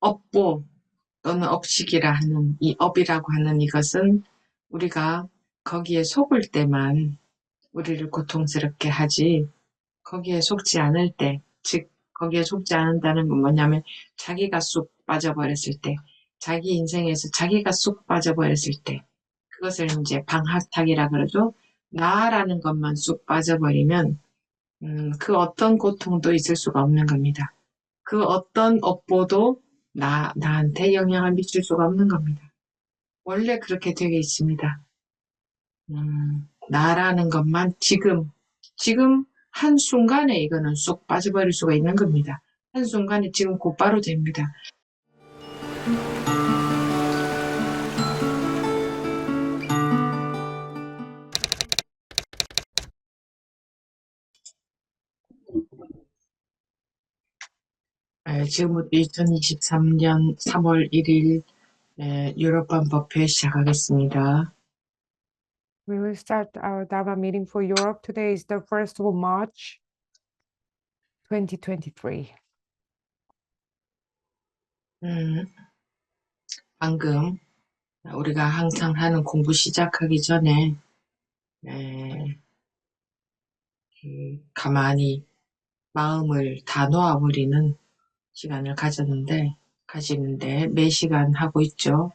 업보 또는 업식이라 하는 이 업이라고 하는 이것은 우리가 거기에 속을 때만 우리를 고통스럽게 하지 거기에 속지 않을 때, 즉 거기에 속지 않는다는 건 뭐냐면 자기가 쑥 빠져버렸을 때, 자기 인생에서 자기가 쑥 빠져버렸을 때 그것을 이제 방학탁이라 그러죠. 나라는 것만 쑥 빠져버리면 그 어떤 고통도 있을 수가 없는 겁니다. 그 어떤 업보도 나한테 영향을 미칠 수가 없는 겁니다. 원래 그렇게 되어 있습니다. 나라는 것만 지금 한순간에 이거는 쏙 빠져버릴 수가 있는 겁니다. 한순간에 지금 곧바로 됩니다. 지금부터 2023년 3월 1일 유럽판 법회 시작하겠습니다. We will start our Dharma meeting for Europe. Today is the 1st of March, 2023. 방금 우리가 항상 하는 공부 시작하기 전에 가만히 마음을 다 놓아버리는 시간을 가지는데 매 시간 하고 있죠.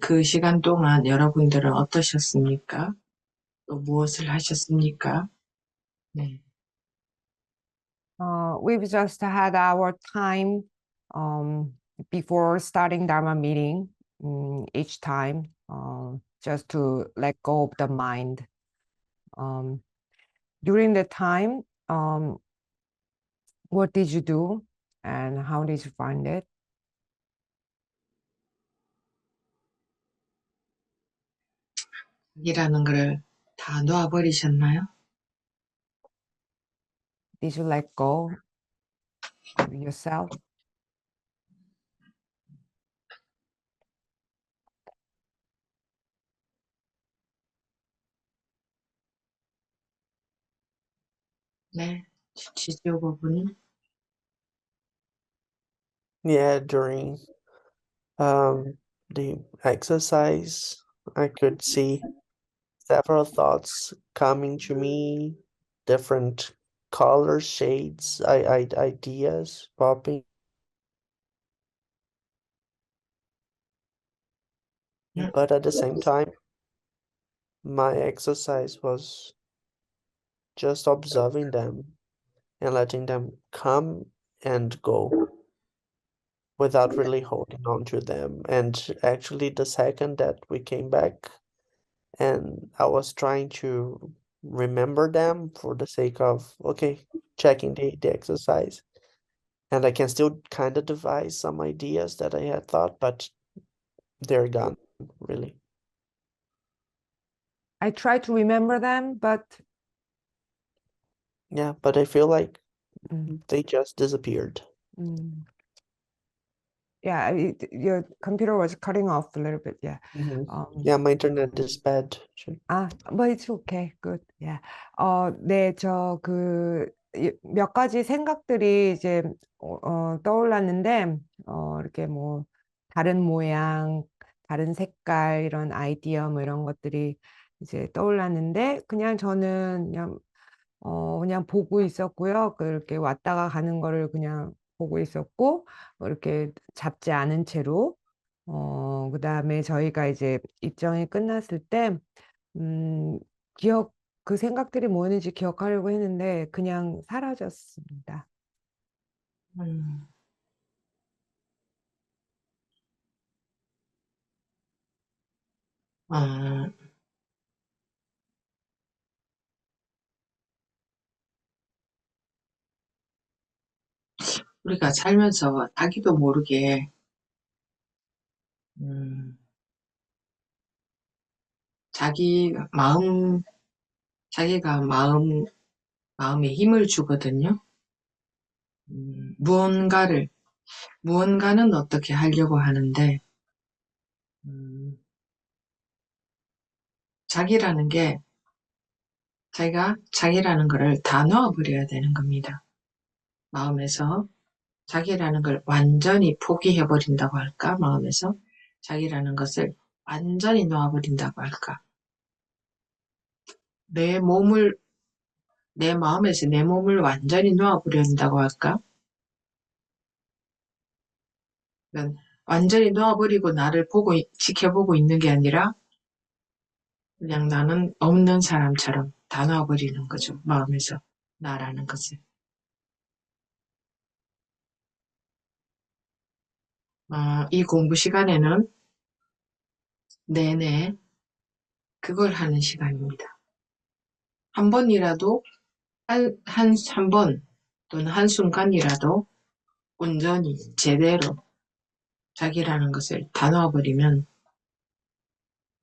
그 시간 동안 여러분들은 어떠셨습니까? 또 무엇을 하셨습니까? 네. We've just had our time before starting Dharma meeting each time, just to let go of the mind. During the time, what did you do and how did you find it? 이라는 걸 다 놓아버리셨나요? Did you let go of yourself? 네, 지지오 부분은 Yeah, during the exercise, I could see several thoughts coming to me, different colors, shades, ideas popping. But at the same time, my exercise was just observing them and letting them come and go without really holding on to them. And actually, the second that we came back, and I was trying to remember them for the sake of, okay, checking the exercise. And I can still kind of devise some ideas that I had thought, but they're gone, really. I try to remember them, but Yeah, but I feel like they just disappeared. Yeah, your computer was cutting off a little bit. Yeah. Yeah, my internet is bad. But it's okay. Good. Yeah. 네, 몇 가지 생각들이 이제 떠올랐는데 이렇게 뭐 다른 모양, 다른 색깔 이런 아이디어 뭐 이런 것들이 이제 떠올랐는데 그냥 저는 그냥 보고 있었고요. 그렇게 왔다가 가는 거를 그냥 보고 있었고 이렇게 잡지 않은 채로 그다음에 저희가 이제 입정이 끝났을 때 그 생각들이 뭐였는지 기억하려고 했는데 그냥 사라졌습니다. 우리가 살면서 자기도 모르게 자기가 마음에 힘을 주거든요. 무언가는 어떻게 하려고 하는데, 자기라는 게, 자기가 자기라는 거를 다 놓아버려야 되는 겁니다. 마음에서. 자기라는 걸 완전히 포기해버린다고 할까? 마음에서 자기라는 것을 완전히 놓아버린다고 할까? 내 몸을, 내 마음에서 내 몸을 완전히 놓아버린다고 할까? 그러니까 완전히 놓아버리고 나를 보고, 지켜보고 있는 게 아니라 그냥 나는 없는 사람처럼 다 놓아버리는 거죠. 마음에서 나라는 것을. 이 공부 시간에는 내내 그걸 하는 시간입니다. 한 번이라도, 한 번 또는 한순간이라도 온전히 제대로 자기라는 것을 다 놓아버리면,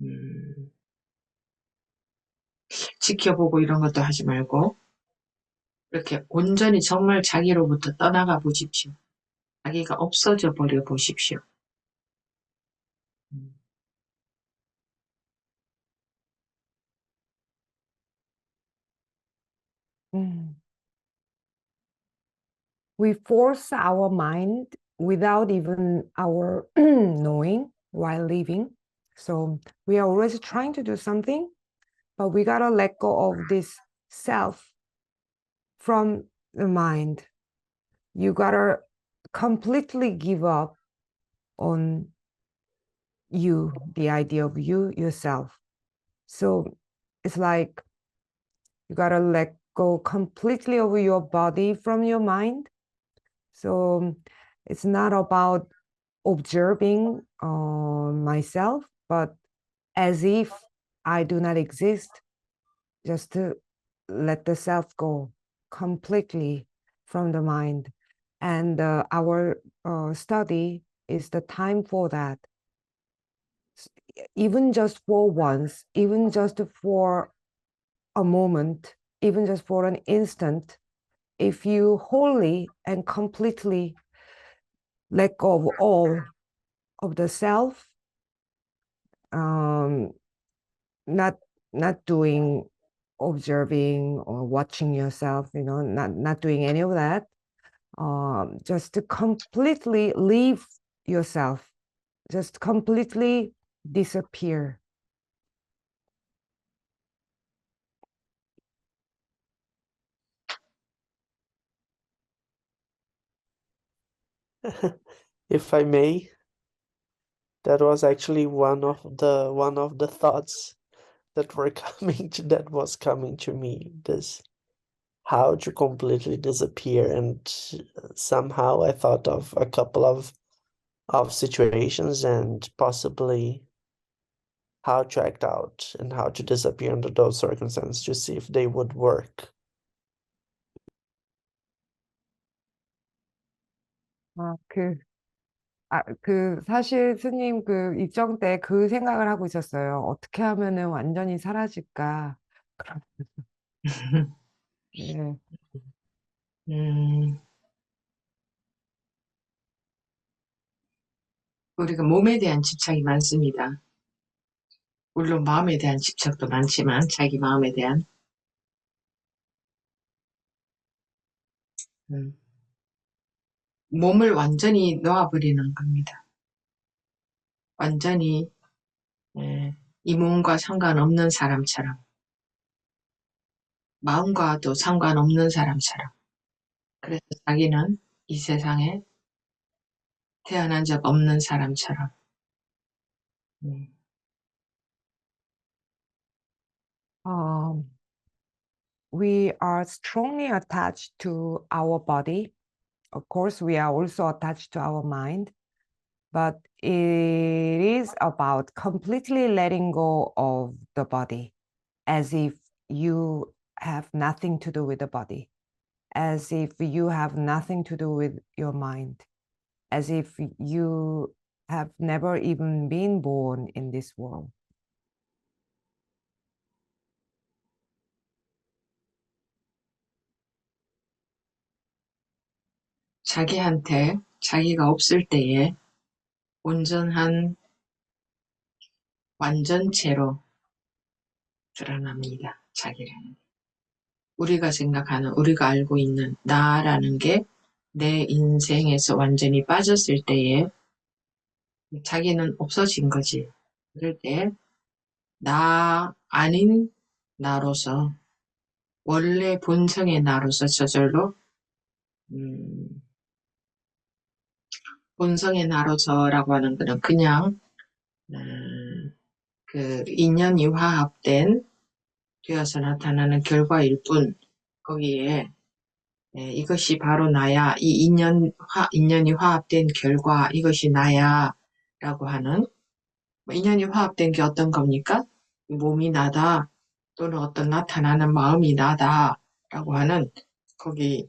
음, 지켜보고 이런 것도 하지 말고, 이렇게 온전히 정말 자기로부터 떠나가 보십시오. 자기가 없어져 버려 보십시오. 음. Mm. We force our mind without even our knowing while living. So we are always trying to do something, but we gotta let go of this self from the mind. You gotta completely give up on you, the idea of you, yourself. So it's like you gotta let go completely of your body from your mind. So it's not about observing myself, but as if I do not exist, just to let the self go completely from the mind. And our study is the time for that. Even just for once, even just for a moment, even just for an instant, if you wholly and completely let go of all of the self, um, not not doing observing or watching yourself, not doing any of that, just to completely leave yourself, just completely disappear. If I may, that was actually one of the thoughts that were that was coming to me. This how to completely disappear, and somehow I thought of a couple of situations and possibly how to act out and how to disappear under those circumstances to see if they would work. 아, 사실 스님 그 입정 때 그 생각을 하고 있었어요. 어떻게 하면은 완전히 사라질까? 그럼, 네. 음, 우리가 몸에 대한 집착이 많습니다. 물론 마음에 대한 집착도 많지만 자기 마음에 대한 몸을 완전히 놓아버리는 겁니다. 완전히 이 몸과 상관없는 사람처럼 마음과도 상관없는 사람처럼 그래서 자기는 이 세상에 태어난 적 없는 사람처럼 We are strongly attached to our body. Of course, we are also attached to our mind, but it is about completely letting go of the body as if you have nothing to do with the body, as if you have nothing to do with your mind, as if you have never even been born in this world. 자기한테 자기가 없을 때에 온전한 완전체로 드러납니다. 자기라는 우리가 생각하는 우리가 알고 있는 나라는 게 내 인생에서 완전히 빠졌을 때에 자기는 없어진 거지. 그럴 때 나 아닌 나로서 원래 본성의 나로서 저절로 본성의 나로서라고 하는 거는 그냥 그 인연이 화합된 되어서 나타나는 결과일 뿐 거기에 이것이 바로 나야 이 인연이 화합된 결과 이것이 나야 라고 하는 인연이 화합된 게 어떤 겁니까? 몸이 나다 또는 어떤 나타나는 마음이 나다 라고 하는 거기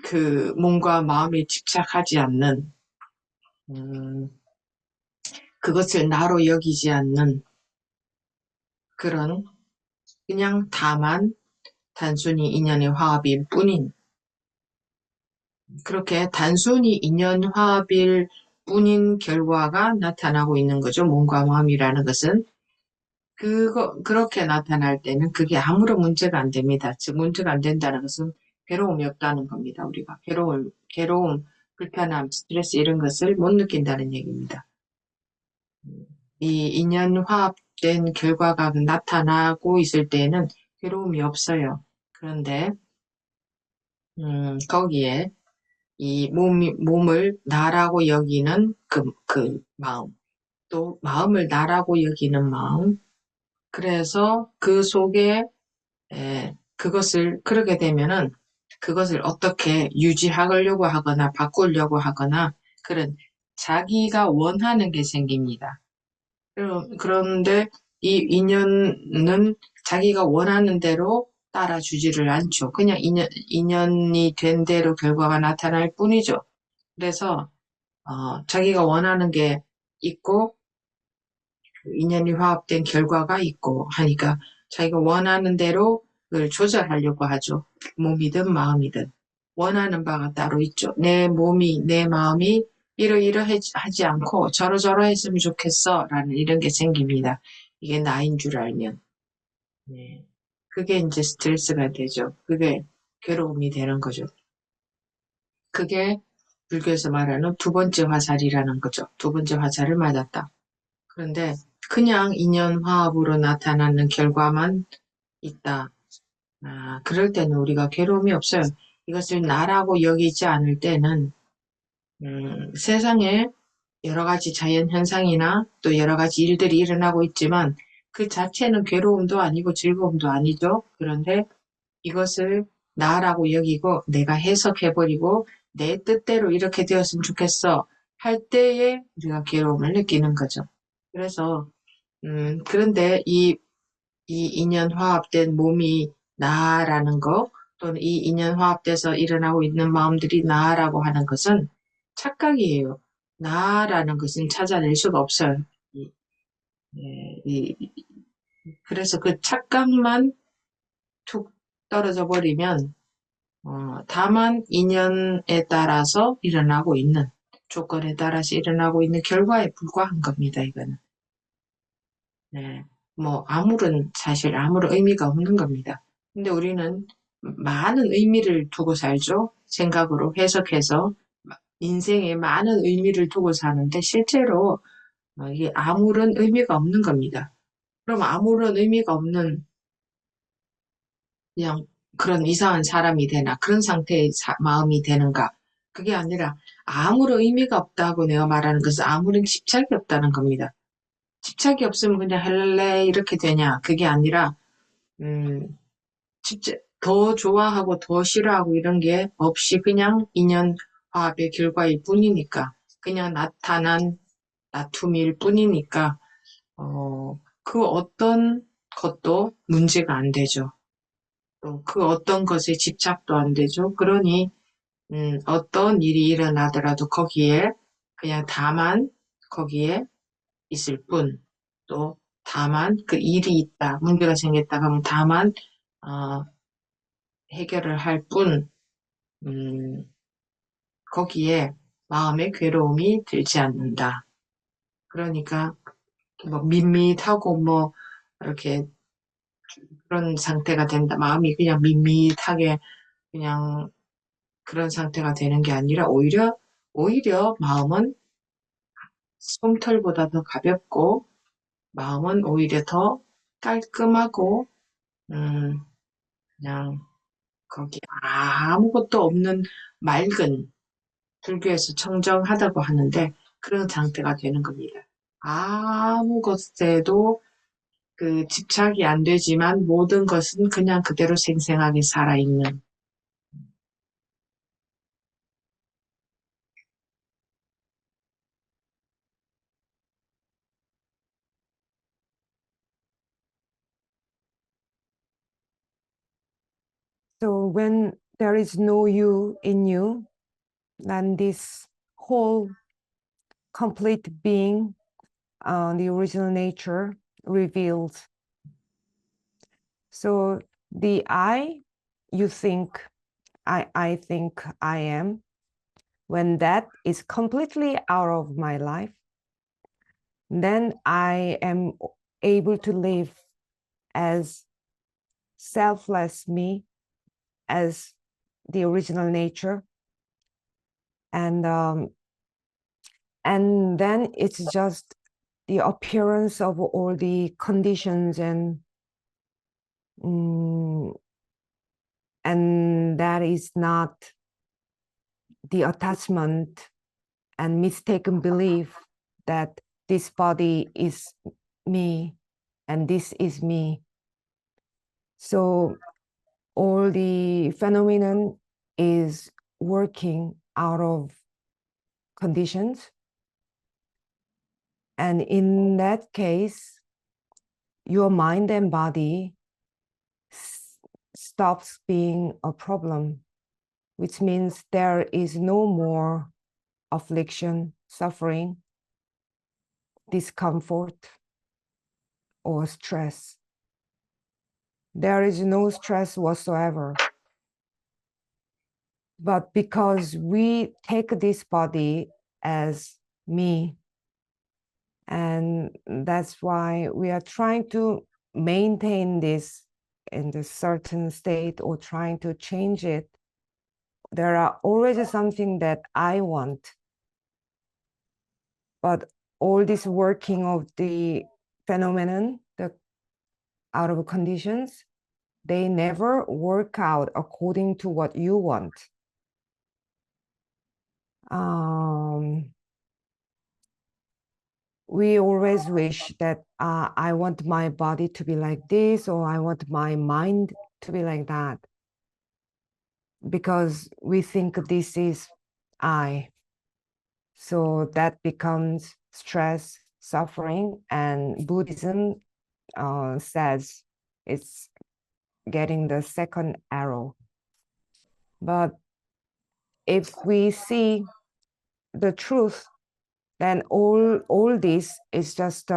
그 몸과 마음에 집착하지 않는 음, 그것을 나로 여기지 않는 그런 그냥 다만 단순히 인연의 화합일 뿐인 그렇게 단순히 인연 화합일 뿐인 결과가 나타나고 있는 거죠. 몸과 마음이라는 것은 그렇게 나타날 때는 그게 아무런 문제가 안 됩니다. 즉 문제가 안 된다는 것은 괴로움이 없다는 겁니다. 우리가 괴로움, 불편함, 스트레스 이런 것을 못 느낀다는 얘기입니다. 이 인연 화합된 결과가 나타나고 있을 때에는 괴로움이 없어요. 그런데 거기에 이 몸을 나라고 여기는 그 마음, 또 마음을 나라고 여기는 마음, 그래서 그 속에 그것을 그러게 되면은 그것을 어떻게 유지하려고 하거나 바꾸려고 하거나 그런 자기가 원하는 게 생깁니다. 그런데 이 인연은 자기가 원하는 대로 따라주지를 않죠. 그냥 인연이 된 대로 결과가 나타날 뿐이죠. 그래서 자기가 원하는 게 있고 인연이 화합된 결과가 있고 하니까 자기가 원하는 대로 그걸 조절하려고 하죠. 몸이든 마음이든 원하는 바가 따로 있죠. 내 몸이 내 마음이 이러이러하지 않고 저러저러 했으면 좋겠어 라는 이런 게 생깁니다. 이게 나인 줄 알면 네. 그게 이제 스트레스가 되죠. 그게 괴로움이 되는 거죠. 그게 불교에서 말하는 두 번째 화살이라는 거죠. 두 번째 화살을 맞았다. 그런데 그냥 인연 화합으로 나타나는 결과만 있다. 그럴 때는 우리가 괴로움이 없어요. 이것을 나라고 여기지 않을 때는 세상에 여러 가지 자연 현상이나 또 여러 가지 일들이 일어나고 있지만 그 자체는 괴로움도 아니고 즐거움도 아니죠. 그런데 이것을 나라고 여기고 내가 해석해버리고 내 뜻대로 이렇게 되었으면 좋겠어 할 때에 우리가 괴로움을 느끼는 거죠. 그래서 그런데 이 인연 화합된 몸이 나라는 거 또는 이 인연 화합돼서 일어나고 있는 마음들이 나라고 하는 것은 착각이에요. 나라는 것은 찾아낼 수가 없어요. 이- 그래서 그 착각만 툭 떨어져 버리면 다만 인연에 따라서 일어나고 있는 조건에 따라서 일어나고 있는 결과에 불과한 겁니다. 이거는. 네. 뭐 사실 아무런 의미가 없는 겁니다. 근데 우리는 많은 의미를 두고 살죠. 생각으로 해석해서 인생에 많은 의미를 두고 사는데 실제로 이게 아무런 의미가 없는 겁니다. 그럼 아무런 의미가 없는 그냥 그런 이상한 사람이 되나 그런 상태의 마음이 되는가? 그게 아니라 아무런 의미가 없다고 내가 말하는 것은 아무런 집착이 없다는 겁니다. 집착이 없으면 그냥 할래 이렇게 되냐? 그게 아니라 더 좋아하고 더 싫어하고 이런 게 없이 그냥 인연 화합의 결과일 뿐이니까 그냥 나타난 다툼일 뿐이니까 그 어떤 것도 문제가 안 되죠. 또 그 어떤 것에 집착도 안 되죠. 그러니 어떤 일이 일어나더라도 거기에 그냥 다만 거기에 있을 뿐, 또 다만 그 일이 있다, 문제가 생겼다 하면 다만 어, 해결을 할 뿐, 음, 거기에 마음의 괴로움이 들지 않는다. 그러니까 뭐 밋밋하고 뭐 이렇게 그런 상태가 된다. 마음이 그냥 밋밋하게 그냥 그런 상태가 되는 게 아니라 오히려 마음은 솜털보다 더 가볍고 마음은 오히려 더 깔끔하고 그냥 거기 아무것도 없는 맑은 불교에서 청정하다고 하는데 그런 상태가 되는 겁니다. 아무 것에도 그 집착이 안 되지만 모든 것은 그냥 그대로 생생하게 살아있는. So when there is no you in you, then this whole complete being, the original nature revealed. So the I, you think, I think I am, when that is completely out of my life, then I am able to live as selfless me, as the original nature, and then it's just the appearance of all the conditions and that is not the attachment and mistaken belief that this body is me and this is me. So all the phenomenon is working out of conditions. And in that case, your mind and body stops being a problem, which means there is no more affliction, suffering, discomfort, or stress. There is no stress whatsoever. But because we take this body as me, and that's why we are trying to maintain this in the certain state or trying to change it, there are always something that I want. But all this working of the phenomenon, the out of conditions, they never work out according to what you want. We always wish that I want my body to be like this, or I want my mind to be like that, because we think this is I. So that becomes stress, suffering, and Buddhism says it's getting the second arrow. But if we see the truth, then all this is just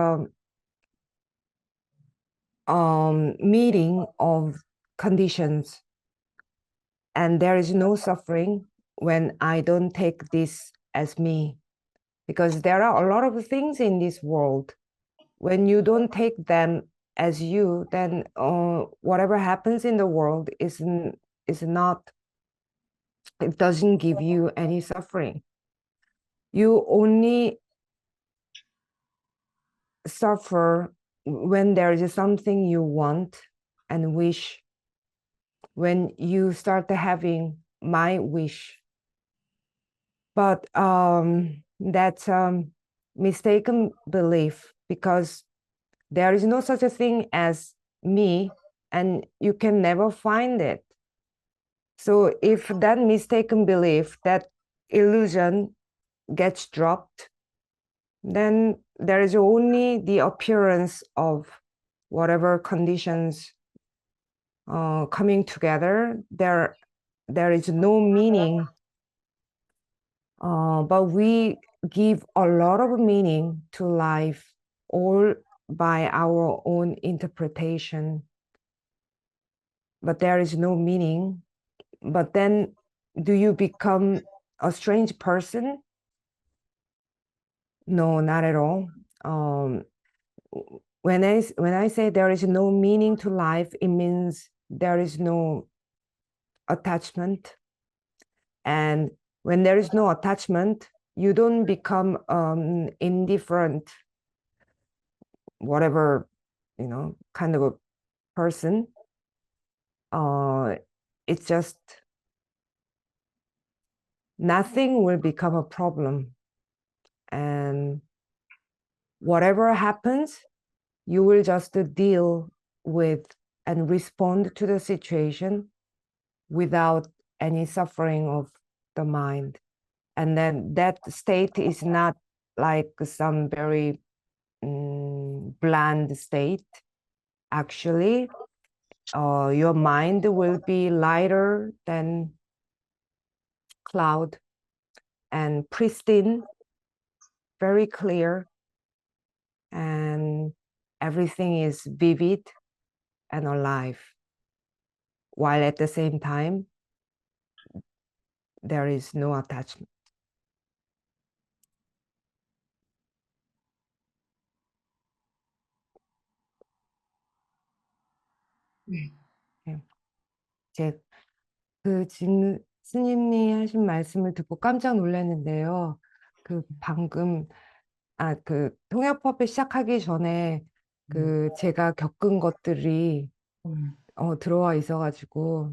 meeting of conditions, and there is no suffering when I don't take this as me, because there are a lot of things in this world. When you don't take them as you, then whatever happens in the world is not, it doesn't give you any suffering. You only suffer when there is something you want and wish, when you start having my wish. But that's mistaken belief, because there is no such a thing as me, and you can never find it. So if that mistaken belief, that illusion gets dropped, then there is only the appearance of whatever conditions coming together. There is no meaning, but we give a lot of meaning to life, all by our own interpretation. But there is no meaning. But then, do you become a strange person? No, not at all. When I say there is no meaning to life, it means there is no attachment, And when there is no attachment, you don't become indifferent, whatever, kind of a person. It's just nothing will become a problem. And whatever happens, you will just deal with and respond to the situation without any suffering of the mind. And then that state is not like some very bland state. Actually, your mind will be lighter than cloud and pristine, very clear, and everything is vivid and alive, while at the same time there is no attachment. 네. 제 지금 스님이 하신 말씀을 듣고 깜짝 놀랐는데요. 방금 통역법회 시작하기 전에 제가 겪은 것들이 들어와 있어가지고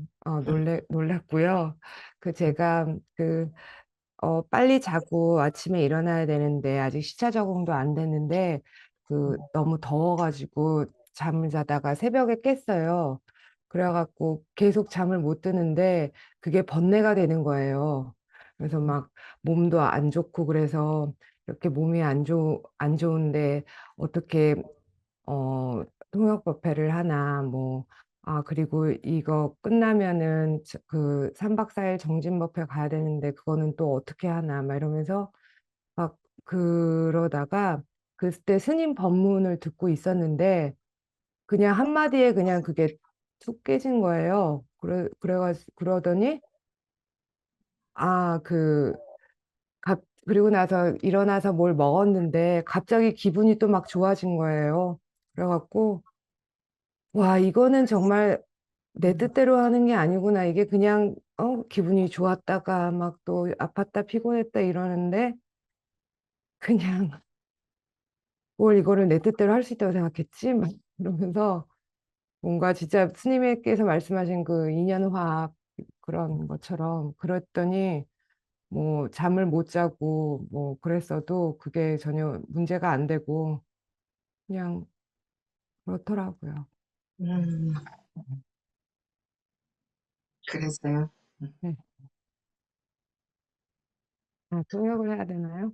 놀랐고요. 제가 빨리 자고 아침에 일어나야 되는데 아직 시차 적응도 안 됐는데 너무 더워가지고 잠을 자다가 새벽에 깼어요. 그래갖고 계속 잠을 못 드는데 그게 번뇌가 되는 거예요. 그래서 막 몸도 안 좋고 그래서 이렇게 몸이 안 좋은데 어떻게 통역법회를 하나 그리고 이거 끝나면은 3박 4일 정진법회 가야 되는데 그거는 또 어떻게 하나 막 이러면서 막 그러다가 그때 스님 법문을 듣고 있었는데 그냥 한마디에 그냥 그게 툭 깨진 거예요. 그러더니 그리고 나서 일어나서 뭘 먹었는데 갑자기 기분이 또 막 좋아진 거예요. 그래갖고 와, 이거는 정말 내 뜻대로 하는 게 아니구나. 이게 그냥 기분이 좋았다가 막 또 아팠다 피곤했다 이러는데 그냥 뭘 이거를 내 뜻대로 할 수 있다고 생각했지? 막 이러면서 뭔가 진짜 스님께서 말씀하신 그 인연화합 그런 것처럼 그랬더니 뭐 잠을 못 자고 뭐 그랬어도 그게 전혀 문제가 안 되고 그냥 그렇더라고요. 그랬어요. 네. 통역을 해야 되나요?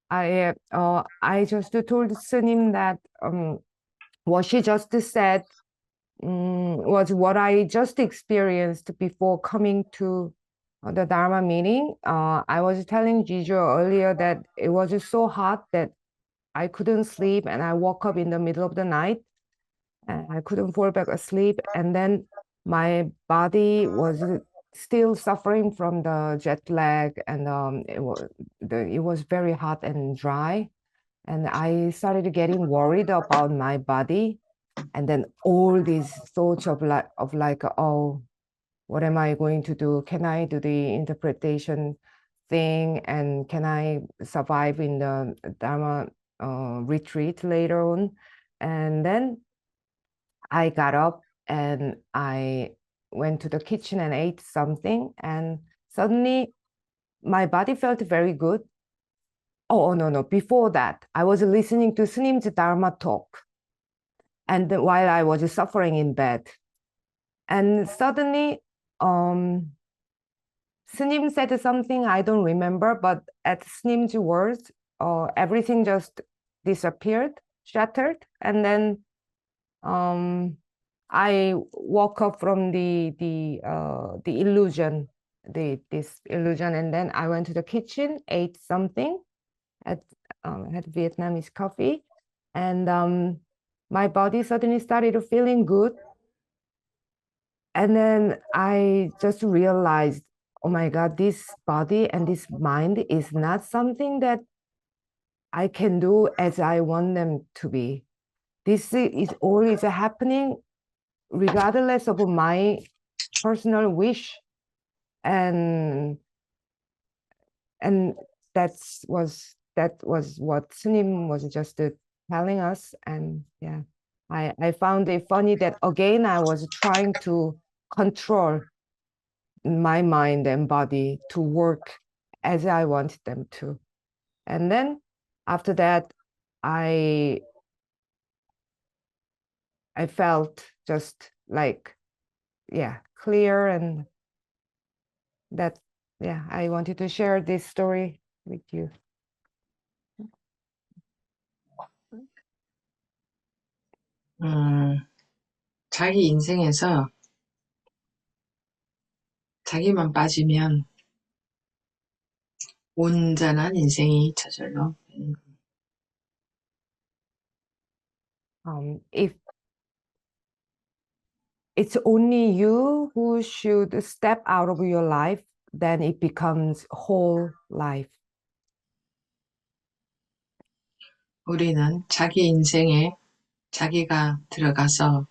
I just told Sunim that what she just said was what I just experienced before coming to the Dharma meeting. I was telling Jijo earlier that it was just so hot that I couldn't sleep and I woke up in the middle of the night and I couldn't fall back asleep. And then my body was still suffering from the jet lag and it was very hot and dry. And I started getting worried about my body. And then all these thoughts of like, oh, what am I going to do? Can I do the interpretation thing? And can I survive in the Dharma retreat later on? And then I got up and I went to the kitchen and ate something. And suddenly my body felt very good. Oh, no. Before that, I was listening to Snim's Dharma talk. And while I was suffering in bed. And suddenly, Snim said something I don't remember, but at Snim's words, everything just disappeared, shattered. And then I woke up from the illusion, this illusion. And then I went to the kitchen, ate something, had Vietnamese coffee. And my body suddenly started feeling good. And then I just realized, oh my God, this body and this mind is not something that I can do as I want them to be. This is always happening regardless of my personal wish. and and that was what Sunim was just telling us. And yeah, I found it funny that again I was trying to control my mind and body to work as I wanted them to. And then after that, I felt just like, yeah, clear. And that, yeah, I wanted to share this story with you. 자기 인생에서 자기만 빠지면 온전한 인생이 저절로 되는 겁니다. If it's only you who should step out of your life, then it becomes whole life. 우리는 자기 인생에 자기가 들어가서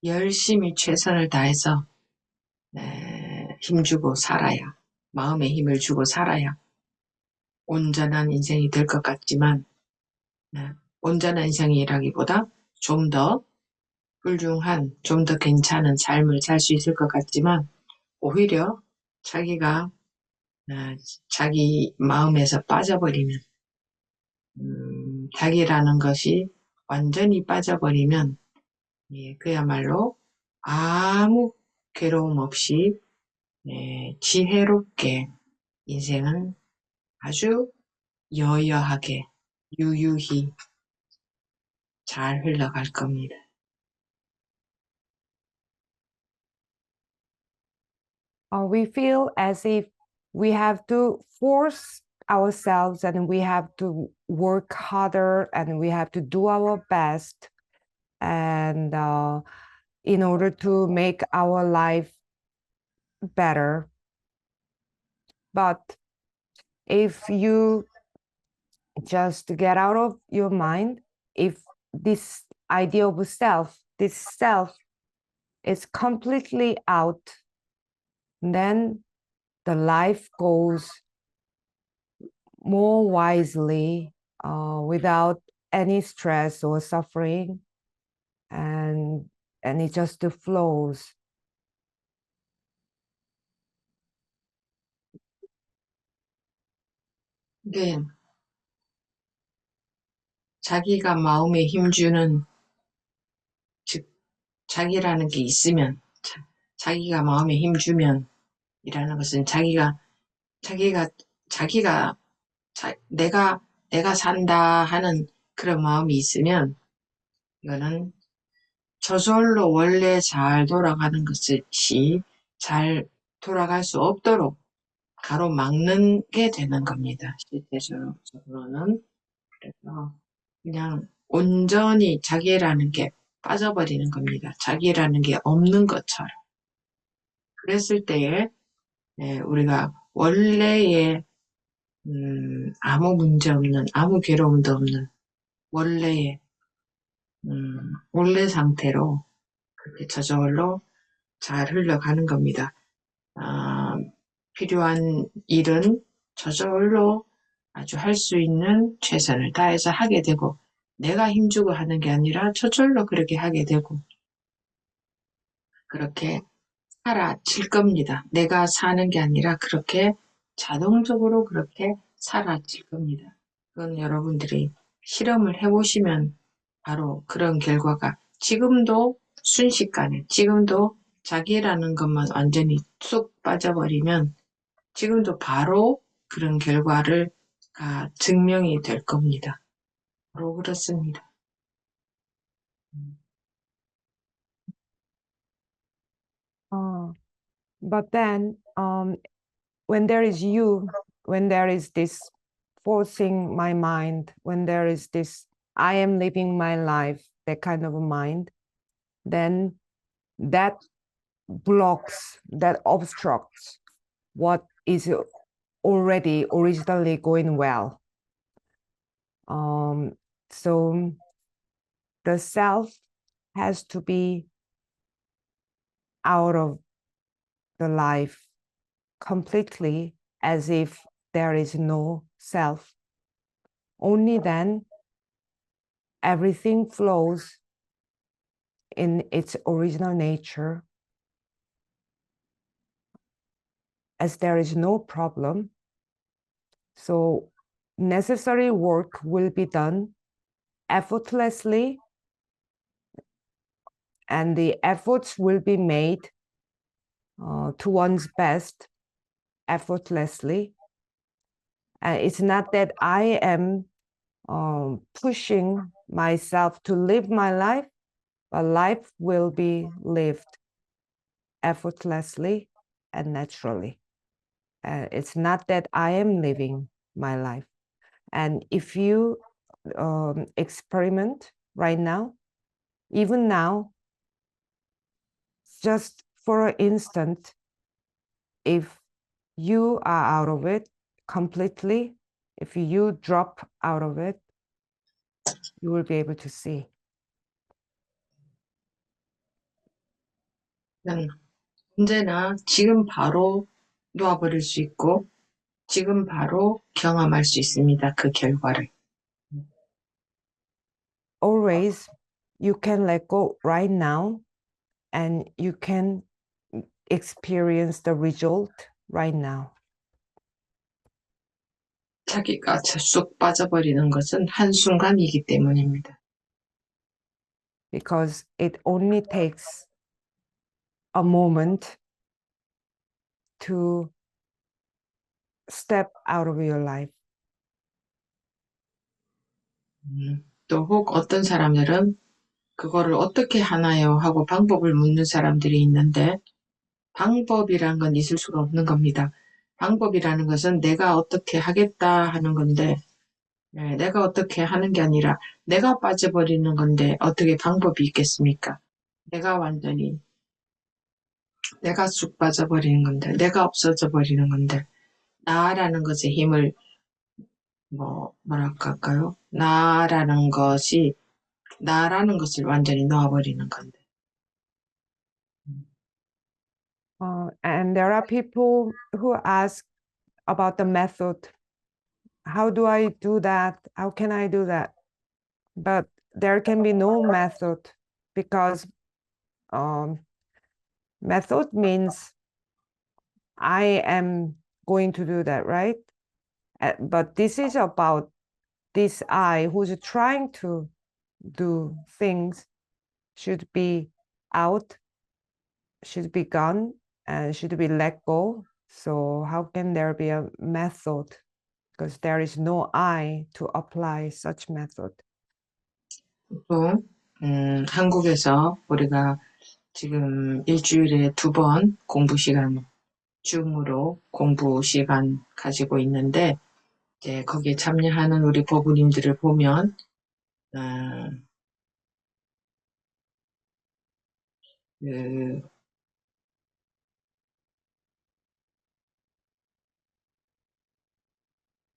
열심히 최선을 다해서 힘주고 살아야, 마음에 힘을 주고 살아야 온전한 인생이 될 것 같지만, 온전한 인생이라기보다 좀 더 훌륭한, 좀 더 괜찮은 삶을 살 수 있을 것 같지만, 오히려 자기가 자기 마음에서 빠져버리면, 자기라는 것이 완전히 빠져버리면, 그야말로 아무 괴로움 없이 지혜롭게 인생은 아주 여여하게 유유히 잘 흘러갈 겁니다. We feel as if we have to force ourselves and we have to work harder and we have to do our best and in order to make our life better. But if you just get out of your mind, if this idea of self, this self is completely out, then the life goes more wisely without any stress or suffering, and it just flows. 네, 자기가 마음에 힘주는, 즉 자기라는 게 있으면, 자기가 마음에 힘주면 이라는 것은 내가 산다 하는 그런 마음이 있으면, 이거는 저절로 원래 잘 돌아가는 것이 잘 돌아갈 수 없도록 가로막는 게 되는 겁니다. 실제적으로는. 그래서 그냥 온전히 자기라는 게 빠져버리는 겁니다. 자기라는 게 없는 것처럼. 그랬을 때에 우리가 원래의 아무 문제 없는, 아무 괴로움도 없는 원래의 원래 상태로 그렇게 저절로 잘 흘러가는 겁니다. 필요한 일은 저절로 아주 할 수 있는 최선을 다해서 하게 되고, 내가 힘주고 하는 게 아니라 저절로 그렇게 하게 되고, 그렇게 사라질 겁니다. 내가 사는 게 아니라 그렇게 자동적으로 그렇게 사라질 겁니다. 그건 여러분들이 실험을 해보시면 바로 그런 결과가, 지금도 순식간에, 지금도 자기라는 것만 완전히 쑥 빠져버리면 지금도 바로 그런 결과를 증명이 될 겁니다. 바로 그렇습니다. But then when there is you, when there is this forcing my mind, when there is this I am living my life, that kind of a mind, then that blocks, that obstructs what is already originally going well. So the self has to be out of the life completely as if there is no self. Only then everything flows in its original nature, as there is no problem. So necessary work will be done effortlessly, and the efforts will be made to one's best effortlessly. And it's not that I am pushing myself to live my life, but life will be lived effortlessly and naturally. It's not that I am living my life. And if you experiment right now, even now, just for an instant, if you are out of it completely, if you drop out of it, you will be able to see. 언제나 지금 바로 놓아버릴 수 있고 지금 바로 경험할 수 있습니다. 그 결과를. Always, you can let go right now, and you can experience the result right now. 자기가 쑥 빠져버리는 것은 한순간이기 때문입니다. Because it only takes a moment to step out of your life. 또 혹 어떤 사람들은 그거를 어떻게 하나요? 하고 방법을 묻는 사람들이 있는데 방법이란 건 있을 수가 없는 겁니다. 방법이라는 것은 내가 어떻게 하겠다 하는 건데 내가 어떻게 하는 게 아니라 내가 빠져버리는 건데 어떻게 방법이 있겠습니까? 내가 쑥 빠져버리는 건데 내가 없어져 버리는 건데 나라는 것의 힘을 뭐랄까 할까요? 나라는 것을 완전히 놓아버리는 건데. And there are people who ask about the method. How do I do that? How can I do that? But there can be no method, because method means I am going to do that, right? But this is about this I who's trying to do things should be out, should be gone, and should be let go. So how can there be a method? Because there is no I to apply such method. 또 한국에서 우리가 지금 일주일에 2번 공부 시간, 줌으로 공부 시간 가지고 있는데 이제 거기에 참여하는 우리 보부님들을 보면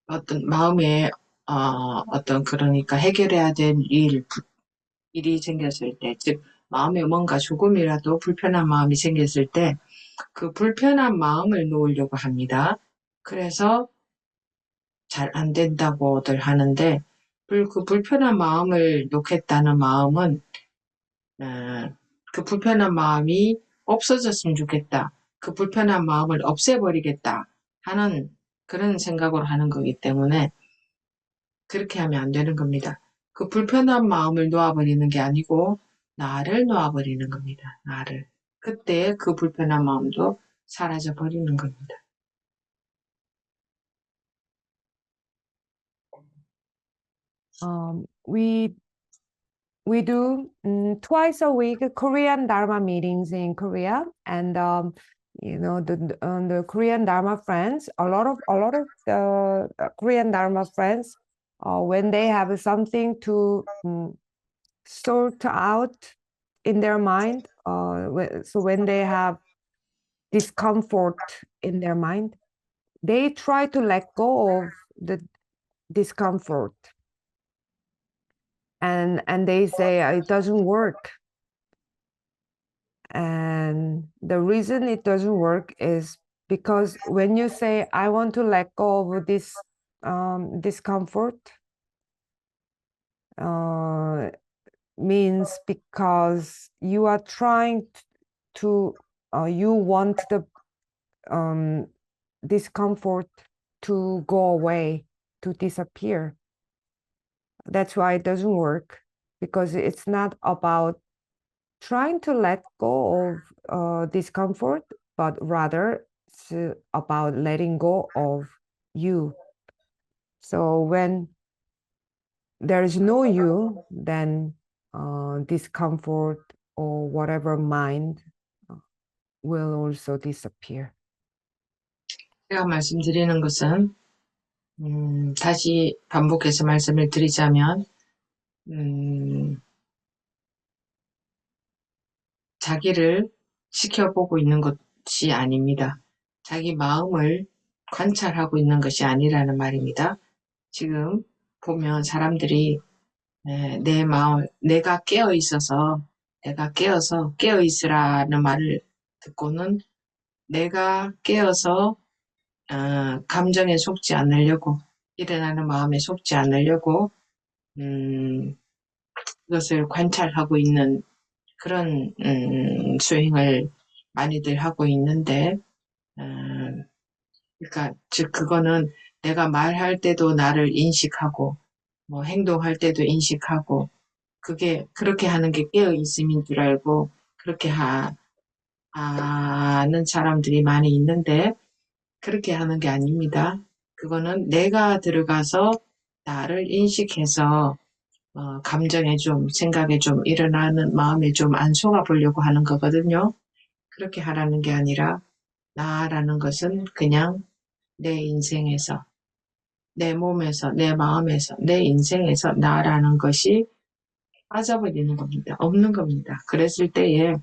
어떤 마음에 그러니까 해결해야 될 일이 생겼을 때, 즉 마음에 뭔가 조금이라도 불편한 마음이 생겼을 때 그 불편한 마음을 놓으려고 합니다. 그래서 잘 안 된다고들 하는데 그 불편한 마음을 놓겠다는 마음은 그 불편한 마음이 없어졌으면 좋겠다. 그 불편한 마음을 없애버리겠다 하는 그런 생각으로 하는 거기 때문에 그렇게 하면 안 되는 겁니다. 그 불편한 마음을 놓아버리는 게 아니고 나를 놓아버리는 겁니다. 나를. 그때 그 불편한 마음도 사라져 버리는 겁니다. We do twice a week Korean Dharma meetings in Korea, and the Korean Dharma friends, a lot of the Korean Dharma friends, when they have something to sort out in their mind, so when they have discomfort in their mind, they try to let go of the discomfort. And they say it doesn't work. And the reason it doesn't work is Because when you say, I want to let go of this discomfort, means because you are trying to, you want the discomfort to go away, to disappear. That's why it doesn't work, because it's not about trying to let go of discomfort, but rather it's about letting go of you. So when there is no you, then discomfort or whatever mind will also disappear. 제가 말씀드리는 것은 다시 반복해서 말씀을 드리자면 자기를 지켜보고 있는 것이 아닙니다. 자기 마음을 관찰하고 있는 것이 아니라는 말입니다. 지금 보면 사람들이 내 마음, 내가 깨어 있으라는 말을 듣고는 내가 깨어서 감정에 속지 않으려고, 일어나는 마음에 속지 않으려고 그것을 관찰하고 있는 그런 수행을 많이들 하고 있는데, 그러니까 즉 그거는 내가 말할 때도 나를 인식하고, 뭐 행동할 때도 인식하고, 그게 그렇게 하는 게 깨어 있음인 줄 알고 그렇게 하는 사람들이 많이 있는데, 그렇게 하는 게 아닙니다. 그거는 내가 들어가서 나를 인식해서 감정에 좀, 생각에 좀, 일어나는 마음에 좀 안 속아 보려고 하는 거거든요. 그렇게 하라는 게 아니라 나라는 것은 그냥 내 인생에서, 내 몸에서, 내 마음에서, 내 인생에서 나라는 것이 빠져버리는 겁니다. 없는 겁니다. 그랬을 때에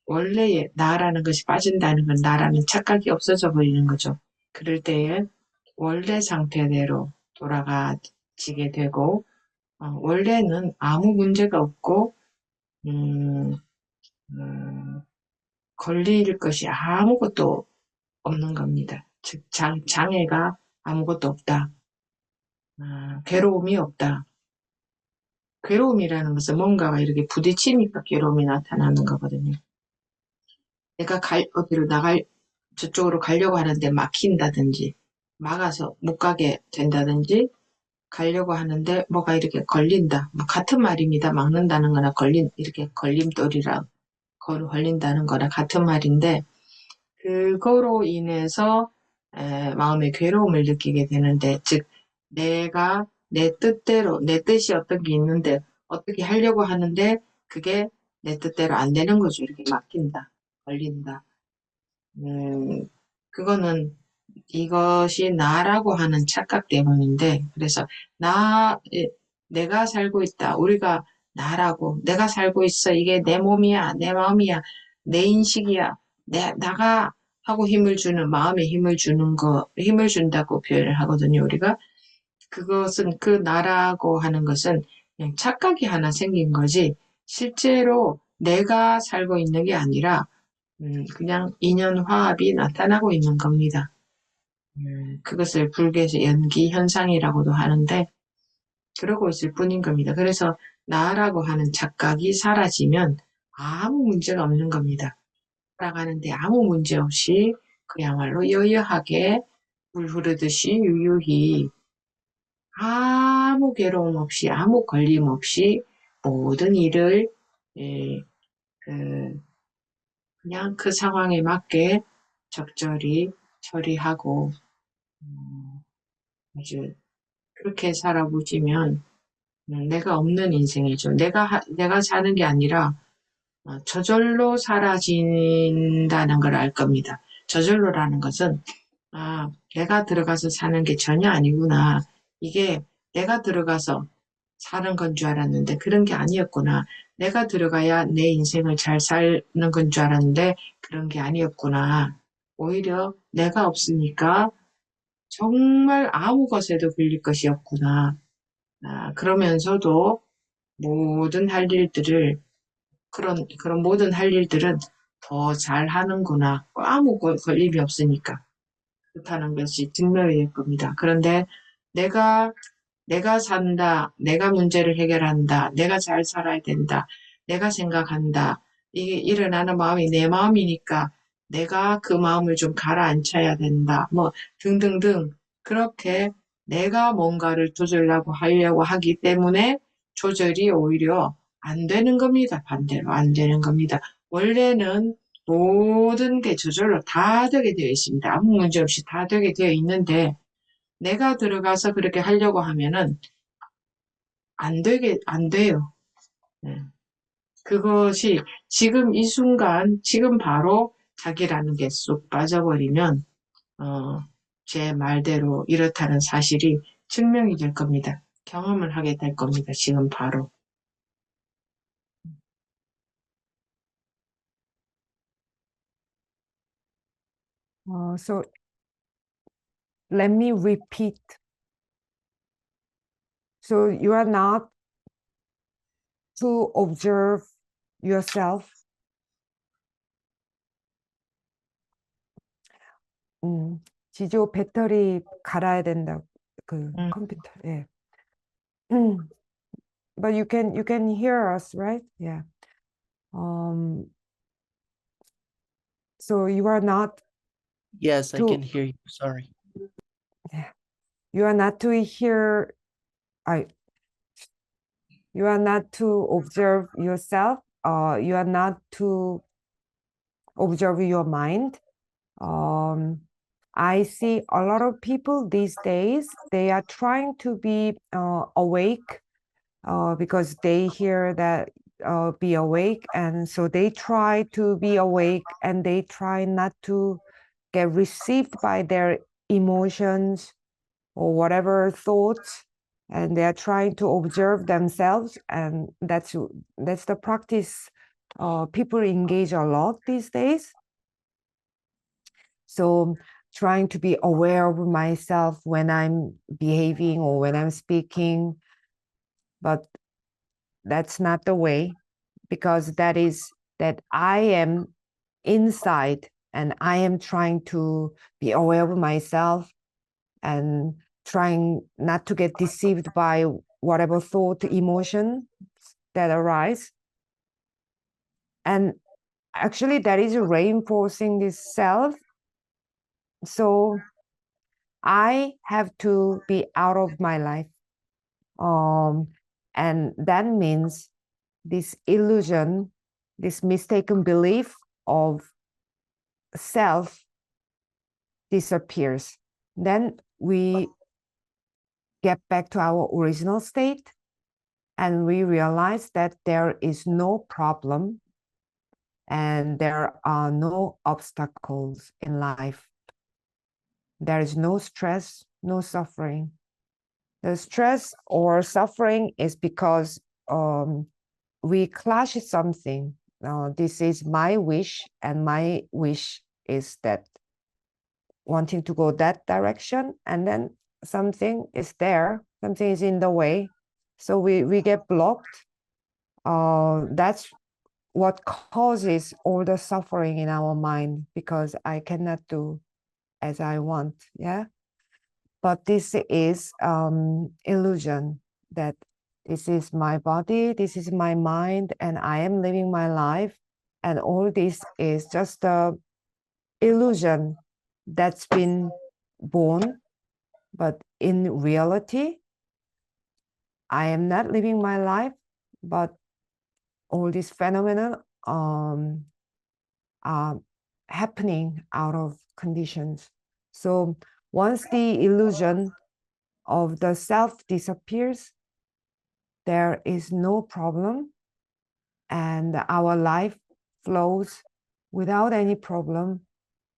원래의 나라는 것이 빠진다는 건 나라는 착각이 없어져 버리는 거죠. 그럴 때에 원래 상태대로 돌아가지게 되고 원래는 아무 문제가 없고 걸릴 것이 아무것도 없는 겁니다. 즉 장애가 아무것도 없다. 괴로움이 없다. 괴로움이라는 것은 뭔가가 이렇게 부딪히니까 괴로움이 나타나는 거거든요. 내가 어디로 저쪽으로 가려고 하는데 막힌다든지, 막아서 못 가게 된다든지, 가려고 하는데 뭐가 이렇게 걸린다. 뭐 같은 말입니다. 막는다는 거나 이렇게 걸림돌이라, 걸린다는 거나 같은 말인데, 그거로 인해서 마음의 괴로움을 느끼게 되는데, 즉, 내가 내 뜻대로, 내 뜻이 어떤 게 있는데, 어떻게 하려고 하는데, 그게 내 뜻대로 안 되는 거죠. 이렇게 막힌다, 걸린다. 그거는 이것이 나라고 하는 착각 때문인데, 그래서 내가 살고 있다. 우리가 나라고, 내가 살고 있어. 이게 내 몸이야, 내 마음이야, 내 인식이야. 나가 하고 마음에 힘을 준다고 표현을 하거든요, 우리가. 그것은 그 나라고 하는 것은 그냥 착각이 하나 생긴 거지, 실제로 내가 살고 있는 게 아니라, 그냥 인연화합이 나타나고 있는 겁니다. 그것을 불교에서 연기 현상이라고도 하는데, 그러고 있을 뿐인 겁니다. 그래서 나라고 하는 착각이 사라지면 아무 문제가 없는 겁니다. 살아가는데 아무 문제 없이 그야말로 여여하게 물 흐르듯이 유유히 아무 괴로움 없이 아무 걸림 없이 모든 일을 그냥 그 상황에 맞게 적절히 처리하고 아주 그렇게 살아보시면 내가 없는 인생이죠. 내가 사는 게 아니라 저절로 사라진다는 걸 알 겁니다. 저절로라는 것은 내가 들어가서 사는 게 전혀 아니구나. 이게 내가 들어가서 사는 건 줄 알았는데 그런 게 아니었구나. 내가 들어가야 내 인생을 잘 사는 건 줄 알았는데 그런 게 아니었구나. 오히려 내가 없으니까 정말 아무 것에도 걸릴 것이 없구나. 그러면서도 모든 할 일들을, 그런 모든 할 일들은 더 잘하는구나. 아무 걸림이 없으니까. 그렇다는 것이 증명이 될 겁니다. 그런데 내가 내가 산다, 내가 문제를 해결한다, 내가 잘 살아야 된다, 내가 생각한다. 이게 일어나는 마음이 내 마음이니까 내가 그 마음을 좀 가라앉혀야 된다. 뭐 등등등 그렇게 내가 뭔가를 하려고 하기 때문에 조절이 오히려 안 되는 겁니다. 반대로 안 되는 겁니다. 원래는 모든 게 저절로 다 되게 되어 있습니다. 아무 문제 없이 다 되게 되어 있는데 내가 들어가서 그렇게 하려고 하면은 안 돼요. 네. 그것이 지금 이 순간, 지금 바로 자기라는 게 쏙 빠져버리면, 제 말대로 이렇다는 사실이 증명이 될 겁니다. 경험을 하게 될 겁니다. 지금 바로. So let me repeat. So you are not to observe yourself. 지조 배터리 갈아야 된다. 그 컴퓨터. 예. But you can hear us, right? Yeah. So you are not Yes, I to can hear you. Sorry. you are not to hear you are not to observe yourself, you are not to observe your mind. I see a lot of people these days, they are trying to be awake because they hear that be awake, and so they try to be awake and they try not to get received by their emotions or whatever thoughts, and they are trying to observe themselves, and that's the practice people engage a lot these days. So trying to be aware of myself when I'm behaving or when I'm speaking, but that's not the way, because that is that I am inside and I am trying to be aware of myself and trying not to get deceived by whatever thought, emotion that arise. And actually that is reinforcing this self. So I have to be out of my life. And that means this illusion, this mistaken belief of self disappears. Then we get back to our original state and we realize that there is no problem and there are no obstacles in life. There is no stress, no suffering. The stress or suffering is because we clash something. This is my wish, and my wish is that wanting to go that direction, and then something is there, something is in the way, so we get blocked. That's what causes all the suffering in our mind, because I cannot do as I want. Yeah, but this is illusion, that this is my body, this is my mind, and I am living my life, and all this is just a illusion that's been born. But in reality, I am not living my life, but all these phenomena are happening out of conditions. So once the illusion of the self disappears, there is no problem, and our life flows without any problem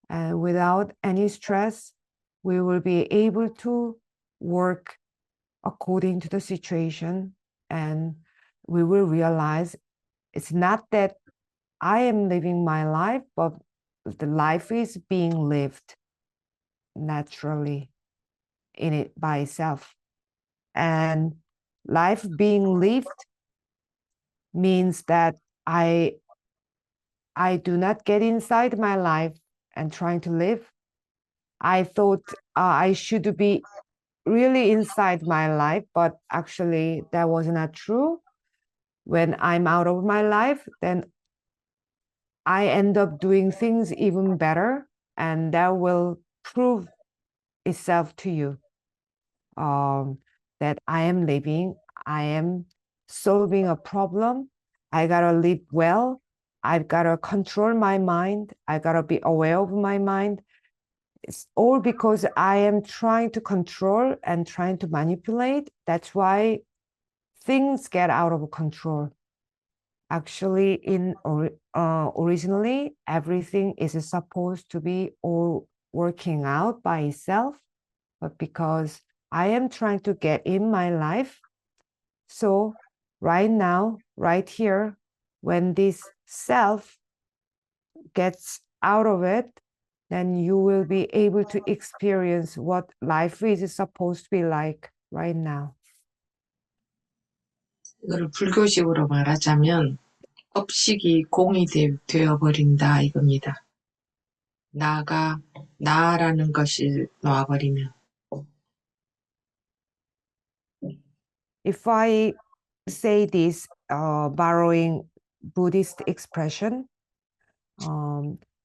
and without any stress. We will be able to work according to the situation, and we will realize it's not that I am living my life, but the life is being lived naturally in it by itself. And life being lived means that I I do not get inside my life and trying to live. I thought I should be really inside my life, but actually that was not true. When I'm out of my life, then I end up doing things even better, and that will prove itself to you, that I am living, I am solving a problem. I gotta live well. I've gotta control my mind. I gotta be aware of my mind. It's all because I am trying to control and trying to manipulate. That's why things get out of control. Actually, originally, everything is supposed to be all working out by itself, but because I am trying to get in my life, so right now, right here, when this self gets out of it, then you will be able to experience what life is supposed to be like right now. 이거를 불교식으로 말하자면 업식이 공이 되어버린다 이겁니다. 나라는 것이 놓아버리면. If I say this, borrowing Buddhist expression,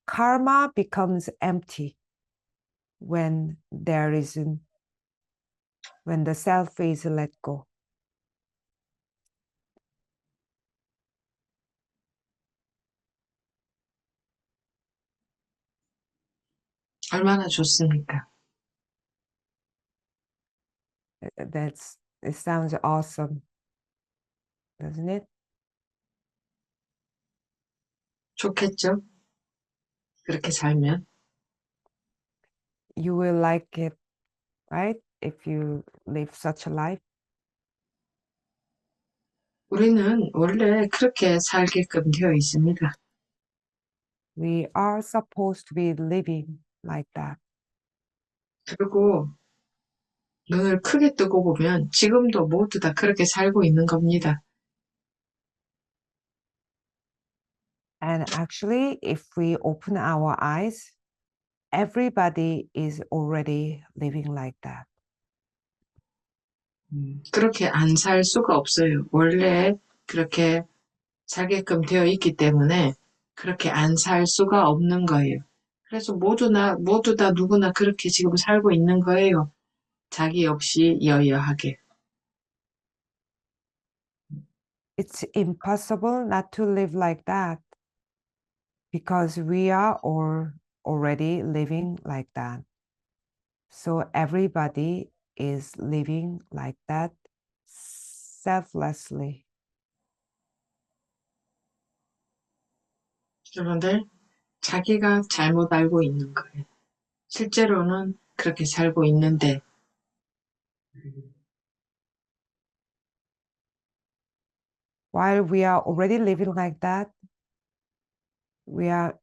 karma becomes empty when when the self is let go. 얼마나 좋습니까? It sounds awesome, doesn't it? 좋겠죠? 그렇게 살면. You will like it, right? If you live such a life. 우리는 원래 그렇게 살게끔 되어 있습니다. We are supposed to be living like that. 그리고 눈을 크게 뜨고 보면 지금도 모두 다 그렇게 살고 있는 겁니다. And actually, if we open our eyes, everybody is already living like that. 그렇게 안 살 수가 없어요. 원래 그렇게 살게끔 되어 있기 때문에 그렇게 안 살 수가 없는 거예요. 그래서 모두 다 누구나 그렇게 지금 살고 있는 거예요. 자기 없이 여여하게. It's impossible not to live like that because we are all already living like that. So everybody is living like that selflessly. 여러분들, 자기가 잘못 알고 있는 거예요. 실제로는 그렇게 살고 있는데 While we are already living like that, we are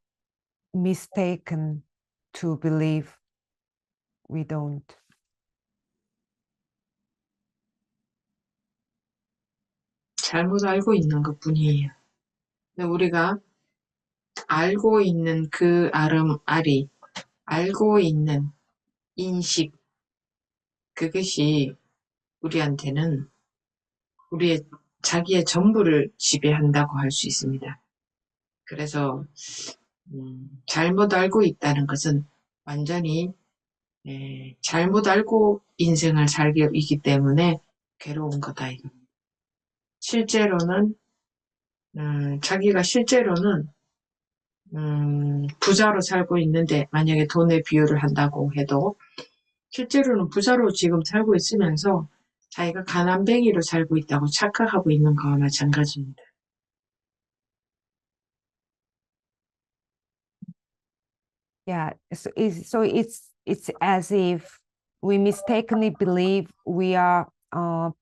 mistaken to believe we don't. 잘못 알고 있는 것뿐이에요. 근데 우리가 알고 있는 그 알이 알고 있는 인식 그것이 우리한테는 자기의 전부를 지배한다고 할 수 있습니다. 그래서 잘못 알고 있다는 것은 완전히 잘못 알고 인생을 살기 때문에 괴로운 거다 이거. 실제로는 자기가 실제로는 부자로 살고 있는데 만약에 돈의 비유를 한다고 해도 실제로는 부자로 지금 살고 있으면서 자기가 가난뱅이로 살고 있다고 착각하고 있는 거와 마찬가지입니다. Yeah, so it's as if we mistakenly believe we are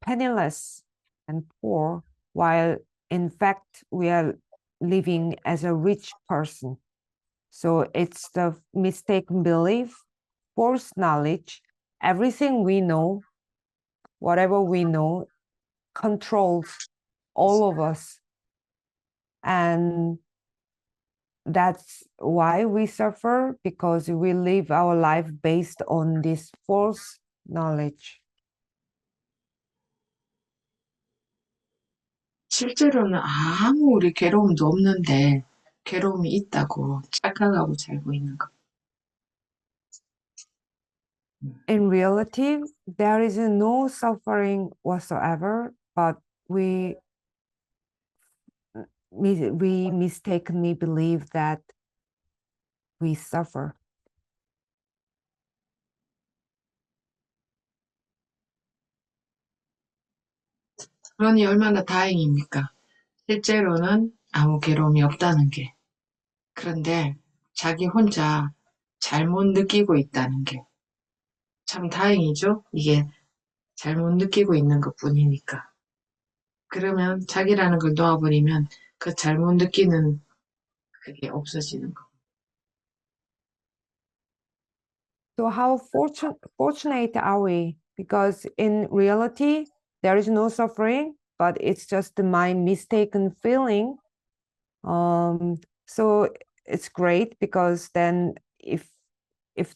penniless and poor, while in fact we are living as a rich person. So it's the mistaken belief, false knowledge, everything we know, whatever we know, controls all of us. And that's why we suffer, because we live our life based on this false knowledge. 실제로는 아무 우리 괴로움도 없는데 괴로움이 있다고 착각하고 살고 있는 거. In reality, there is no suffering whatsoever, but we mistakenly believe that we suffer. 그러니 얼마나 다행입니까? 실제로는 아무 괴로움이 없다는 게. 그런데 자기 혼자 잘못 느끼고 있다는 게 참 다행이죠? 이게 잘못 느끼고 있는 것뿐이니까. 그러면 자기라는 걸 놓아버리면 그 잘못 느끼는 그게 없어지는 거. So how fortunate are we? Because in reality, there is no suffering, but it's just my mistaken feeling. So it's great, because then if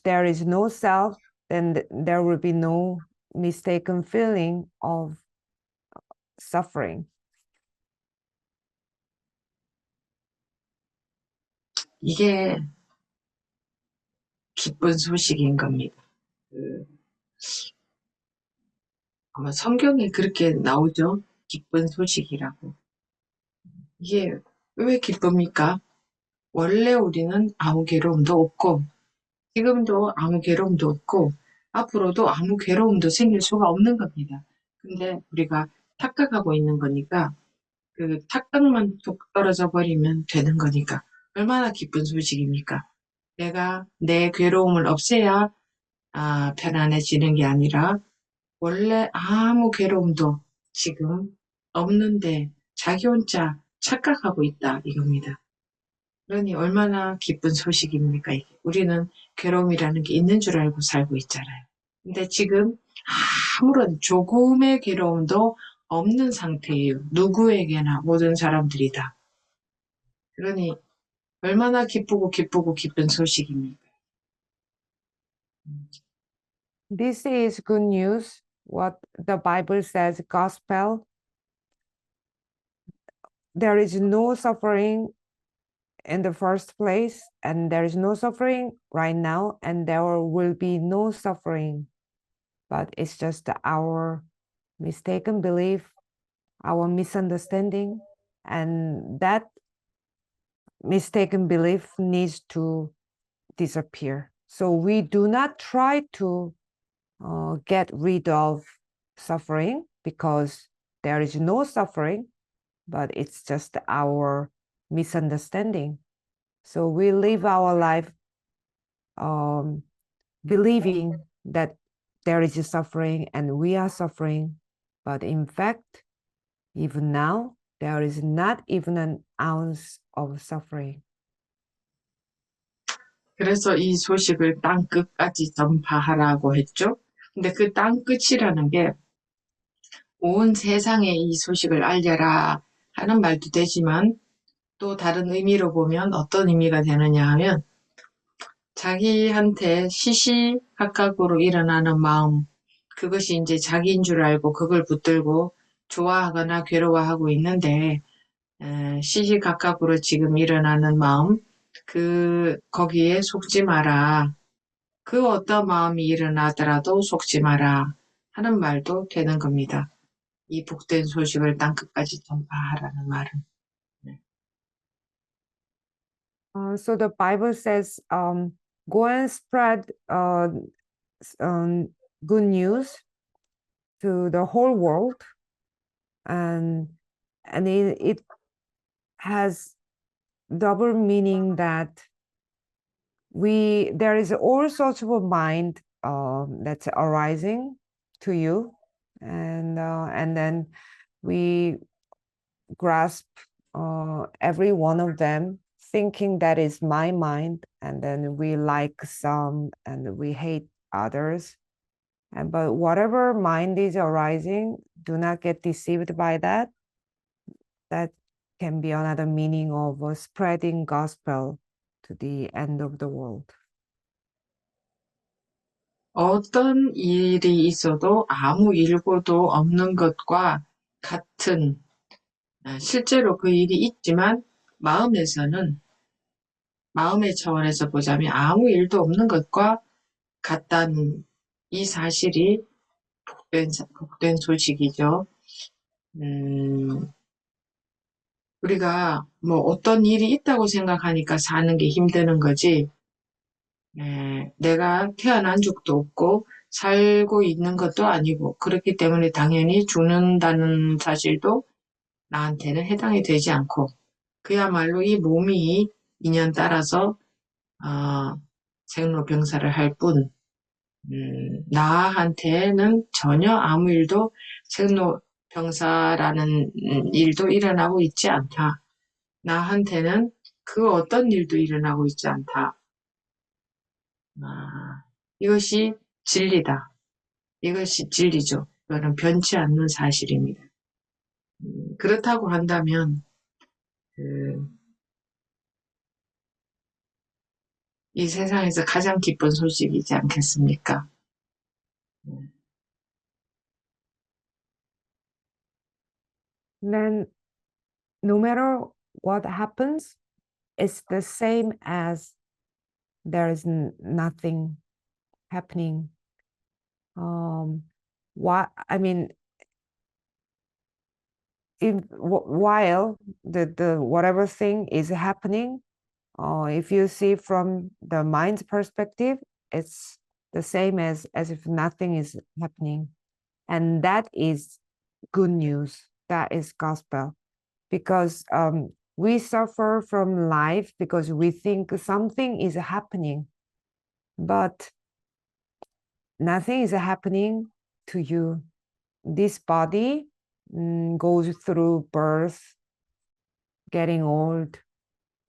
there is no self, then there will be no mistaken feeling of suffering. 이게 기쁜 소식인 겁니다. 아마 성경에 그렇게 나오죠. 기쁜 소식이라고. 이게 왜 기쁩니까? 원래 우리는 아무 괴로움도 없고 지금도 아무 괴로움도 없고 앞으로도 아무 괴로움도 생길 수가 없는 겁니다. 근데 우리가 착각하고 있는 거니까 그 착각만 뚝 떨어져 버리면 되는 거니까 얼마나 기쁜 소식입니까? 내가 내 괴로움을 없애야 편안해지는 게 아니라 원래 아무 괴로움도 지금 없는데 자기 혼자 착각하고 있다 이겁니다. 그러니 얼마나 기쁜 소식입니까 이게. 우리는 괴로움이라는 게 있는 줄 알고 살고 있잖아요. 근데 지금 아무런 조금의 괴로움도 없는 상태예요. 누구에게나 모든 사람들이 다. 그러니 얼마나 기쁘고 기쁜 소식입니까? This is good news. What the Bible says, gospel. There is no suffering in the first place, and there is no suffering right now, and there will be no suffering. But it's just our mistaken belief, our misunderstanding, and that mistaken belief needs to disappear. So we do not try to get rid of suffering, because there is no suffering, but it's just our misunderstanding. So we live our life believing that there is a suffering and we are suffering, but in fact, even now, there is not even an ounce of suffering. 그래서 이 소식을 땅 끝까지 전파하라고 했죠. 근데 그 땅 끝이라는 게 온 세상에 이 소식을 알려라 하는 말도 되지만 또 다른 의미로 보면 어떤 의미가 되느냐 하면 자기한테 시시각각으로 일어나는 마음, 그것이 이제 자기인 줄 알고 그걸 붙들고 좋아하거나 괴로워하고 있는데 시시각각으로 지금 일어나는 마음, 거기에 속지 마라. 그 어떤 마음이 일어나더라도 속지 마라 하는 말도 되는 겁니다. 이 복된 소식을 땅끝까지 전파하라는 말은. So the Bible says, go and spread good news to the whole world, and it has double meaning, that there is all sorts of mind that's arising to you, and then we grasp every one of them, thinking that is my mind, and then we like some and we hate others. But whatever mind is arising, do not get deceived by that. That can be another meaning of spreading gospel to the end of the world. 어떤 일이 있어도 아무 일고도 없는 것과 같은, 실제로 그 일이 있지만 마음에서는, 마음의 차원에서 보자면 아무 일도 없는 것과 같다는 이 사실이 복된 소식이죠. 우리가 뭐 어떤 일이 있다고 생각하니까 사는 게 힘드는 거지, 내가 태어난 적도 없고 살고 있는 것도 아니고 그렇기 때문에 당연히 죽는다는 사실도 나한테는 해당이 되지 않고 그야말로 이 몸이 인연 따라서 생로병사를 할 뿐, 나한테는 전혀 아무 일도 생로병사라는 일도 일어나고 있지 않다. 나한테는 그 어떤 일도 일어나고 있지 않다. 이것이 진리다. 이것이 진리죠. 이거는 변치 않는 사실입니다. 그렇다고 한다면 이 세상에서 가장 기쁜 소식이지 않겠습니까? Then no matter what happens, it's the same as there is nothing happening. I mean, while the whatever thing is happening, if you see from the mind's perspective, it's the same as if nothing is happening, and that is good news. That is gospel, because we suffer from life because we think something is happening, but nothing is happening to you. This body goes through birth, getting old,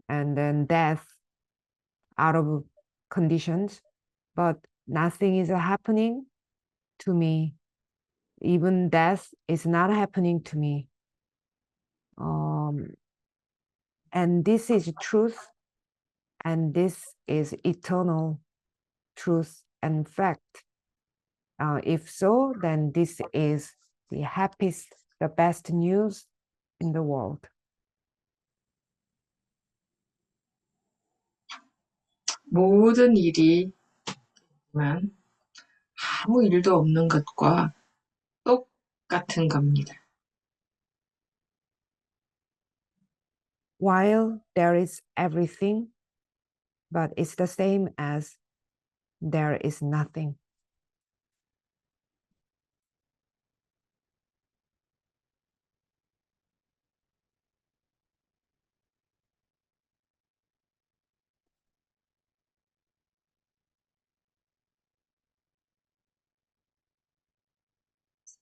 and then death out of conditions, but nothing is happening to me. Even death is not happening to me. And this is truth, and this is eternal truth and fact. If so, then this is the happiest, the best news in the world. 모든 일이 아무 일도 없는 것과 똑같은 겁니다. While there is everything, but it's the same as there is nothing.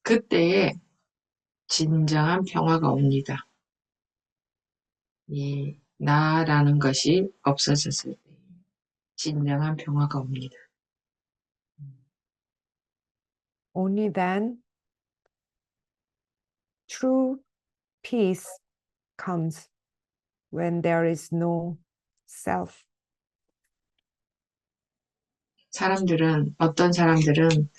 그때에 진정한 평화가 옵니다. 이 나라는 것이 없어졌을 때 진정한 평화가 옵니다. Only then true peace comes, when there is no self. 어떤 사람들은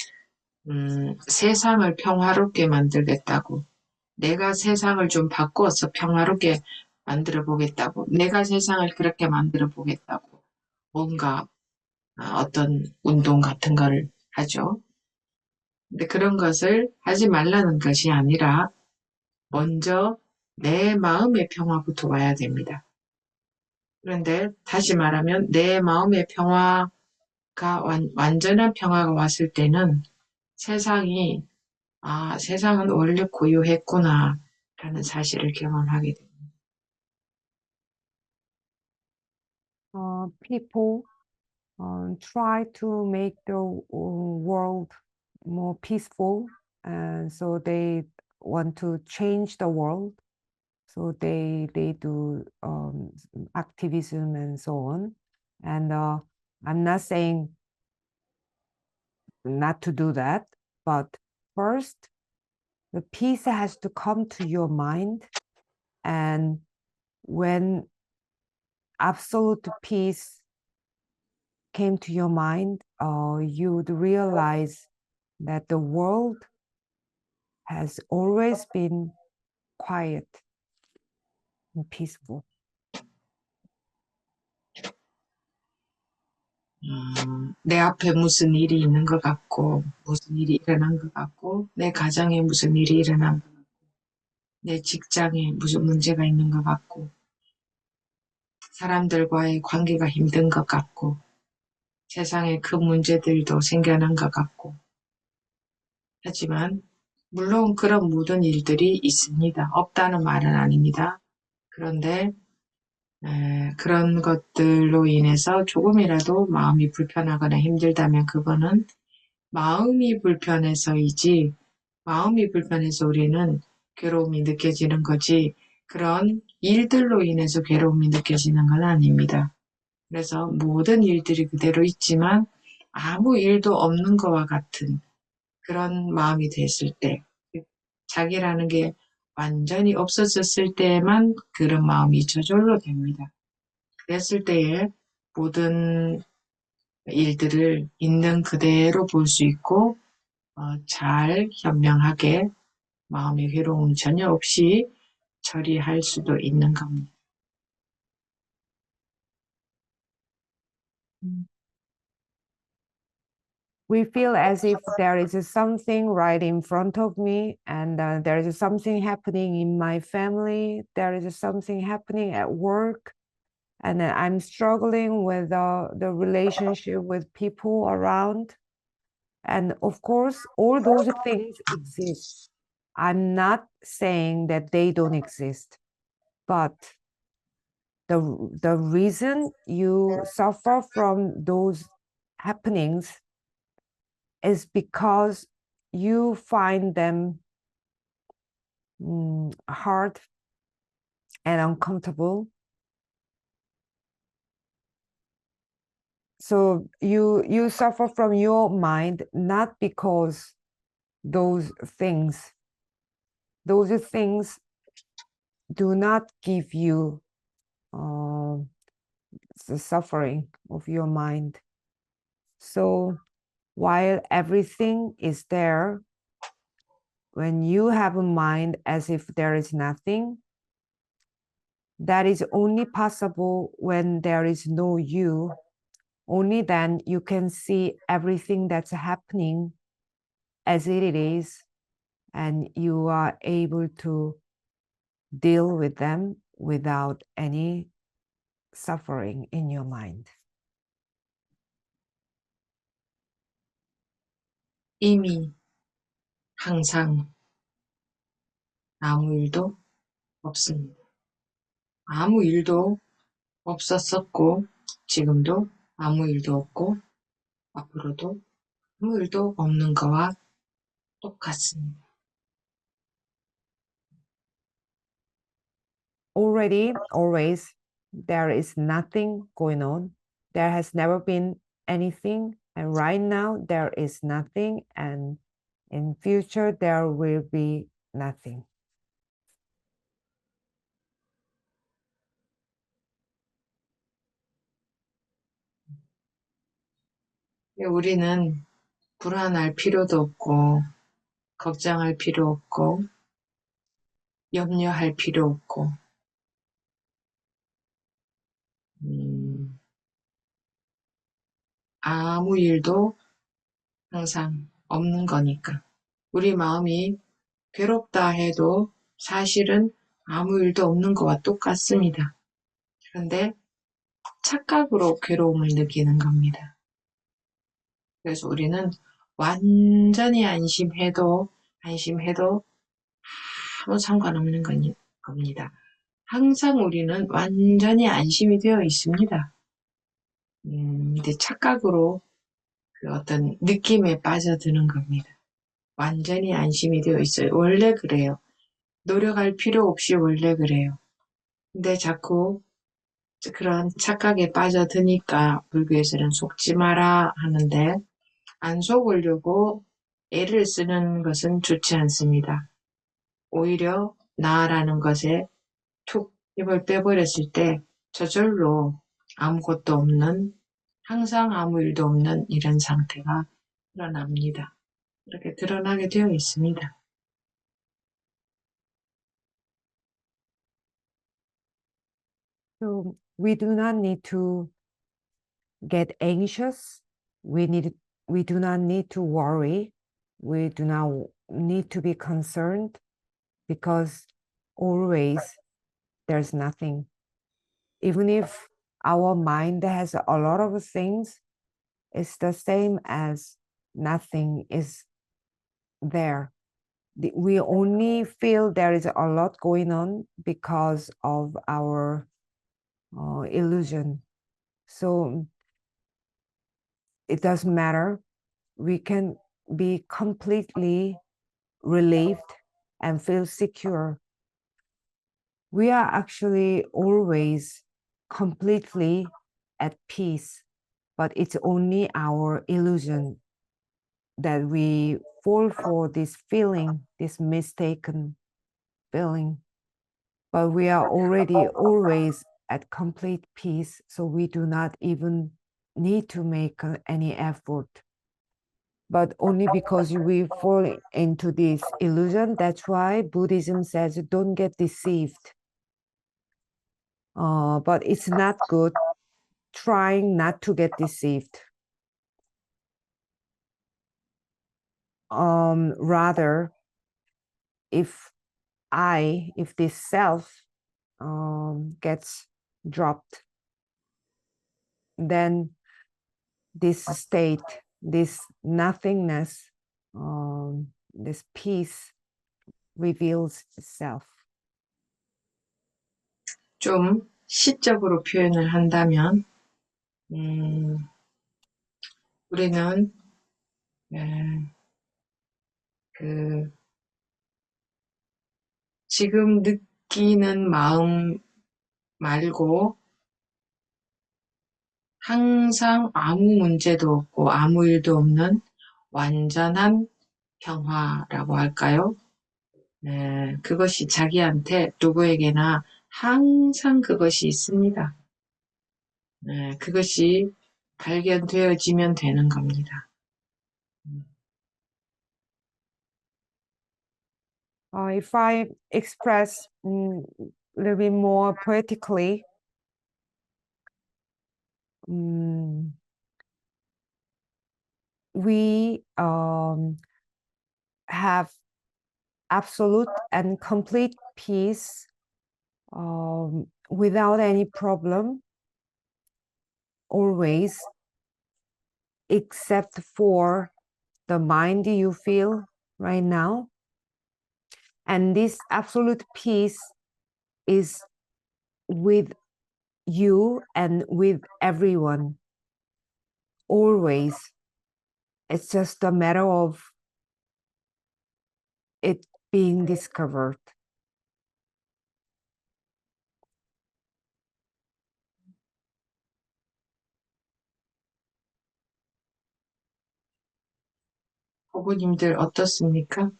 세상을 평화롭게 만들겠다고, 내가 세상을 좀 바꿔서 평화롭게 만들어 보겠다고, 내가 세상을 그렇게 만들어 보겠다고 뭔가 어떤 운동 같은 걸 하죠. 근데 그런 것을 하지 말라는 것이 아니라 먼저 내 마음의 평화부터 와야 됩니다. 그런데 다시 말하면 내 마음의 평화가 완전한 평화가 왔을 때는 세상은 원래 고요했구나 라는 사실을 경험하게 됩니다. People try to make the world more peaceful, and so they want to change the world. So they do activism and so on. And I'm not saying not to do that, but first, the peace has to come to your mind, and when absolute peace came to your mind, you'd realize that the world has always been quiet and peaceful. 내 앞에 무슨 일이 있는 것 같고, 무슨 일이 일어난 것 같고, 내 가정에 무슨 일이 일어난 것 같고, 내 직장에 무슨 문제가 있는 것 같고, 사람들과의 관계가 힘든 것 같고, 세상에 큰 문제들도 생겨난 것 같고, 하지만 물론 그런 모든 일들이 있습니다. 없다는 말은 아닙니다. 그런데 그런 것들로 인해서 조금이라도 마음이 불편하거나 힘들다면 그거는 마음이 불편해서이지, 마음이 불편해서 우리는 괴로움이 느껴지는 거지, 그런 일들로 인해서 괴로움이 느껴지는 건 아닙니다. 그래서 모든 일들이 그대로 있지만 아무 일도 없는 것과 같은 그런 마음이 됐을 때, 자기라는 게 완전히 없어졌을 때에만 그런 마음이 저절로 됩니다. 그랬을 때에 모든 일들을 있는 그대로 볼 수 있고 잘 현명하게 마음의 괴로움 전혀 없이 처리할 수도 있는 겁니다. We feel as if there is something right in front of me, and there is something happening in my family, there is something happening at work, and I'm struggling with the relationship with people around. And of course, all those things exist. I'm not saying that they don't exist, but the reason you suffer from those happenings is because you find them hard and uncomfortable. So you suffer from your mind, not because those things do not give you the suffering of your mind. So while everything is there, when you have a mind as if there is nothing, that is only possible when there is no you. Only then you can see everything that's happening as it is, and you are able to deal with them without any suffering in your mind. 이미 항상 아무 일도 없습니다. 아무 일도 없었었고, 지금도 아무 일도 없고, 앞으로도 아무 일도 없는 거와 똑같습니다. Already, always, there is nothing going on. There has never been anything, and right now there is nothing, and in future there will be nothing. 우리는 불안할 필요도 없고, 걱정할 필요 없고, 염려할 필요 없고, 아무 일도 항상 없는 거니까. 우리 마음이 괴롭다 해도 사실은 아무 일도 없는 거와 똑같습니다. 그런데 착각으로 괴로움을 느끼는 겁니다. 그래서 우리는 완전히 안심해도 아무 상관없는 겁니다. 항상 우리는 완전히 안심이 되어 있습니다. 근데 착각으로 그 어떤 느낌에 빠져드는 겁니다. 완전히 안심이 되어 있어요. 원래 그래요. 노력할 필요 없이 원래 그래요. 근데 자꾸 그런 착각에 빠져드니까 불교에서는 속지 마라 하는데 안 속으려고 애를 쓰는 것은 좋지 않습니다. 오히려 나라는 것에 툭 힘을 빼버렸을 때 저절로 아무것도 없는, 항상 아무 일도 없는 이런 상태가 드러납니다. 이렇게 드러나게 되어 있습니다. So we do not need to get anxious. We do not need to worry. We do not need to be concerned because always there's nothing. Even if our mind has a lot of things, it's the same as nothing is there. We only feel there is a lot going on because of our illusion. So it doesn't matter. We can be completely relieved and feel secure. We are actually always completely at peace, but it's only our illusion that we fall for this feeling, this mistaken feeling. But we are already always at complete peace, so we do not even need to make any effort. But only because we fall into this illusion, that's why Buddhism says don't get deceived. But it's not good trying not to get deceived. Rather, if this self gets dropped, then this state, this nothingness, this peace reveals itself. 좀 시적으로 표현을 한다면, 우리는 지금 느끼는 마음 말고 항상 아무 문제도 없고 아무 일도 없는 완전한 평화라고 할까요? 그것이 자기한테 누구에게나 항상 그것이 있습니다. 그것이 발견되어지면 되는 겁니다. If I express a little bit more poetically, we have absolute and complete peace without any problem, always, except for the mind you feel right now. And this absolute peace is with you and with everyone, always. It's just a matter of it being discovered. 부부님들 어떻습니까?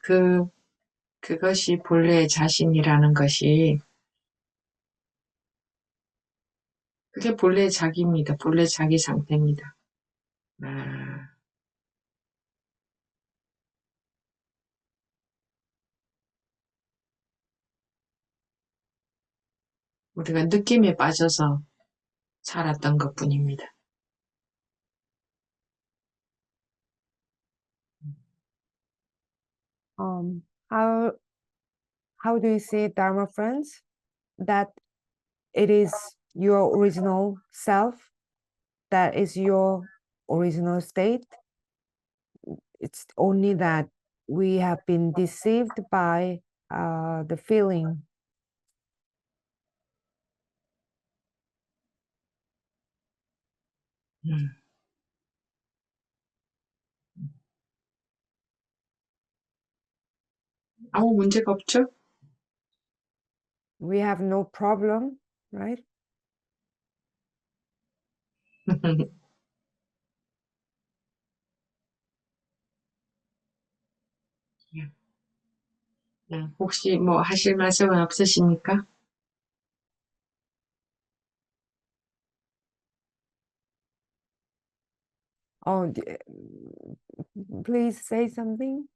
그것이 본래의 자신이라는 것이 그게 본래의 자기입니다. 본래 자기 상태입니다. 우리가 느낌에 빠져서 살았던 것뿐입니다. How do you see, Dharma friends, that it is your original self, that is your original state? It's only that we have been deceived by the feeling. 아무 문제가 없죠? We have no problem, right? 혹시 뭐 하실 말씀은 없으십니까? Oh, please say something.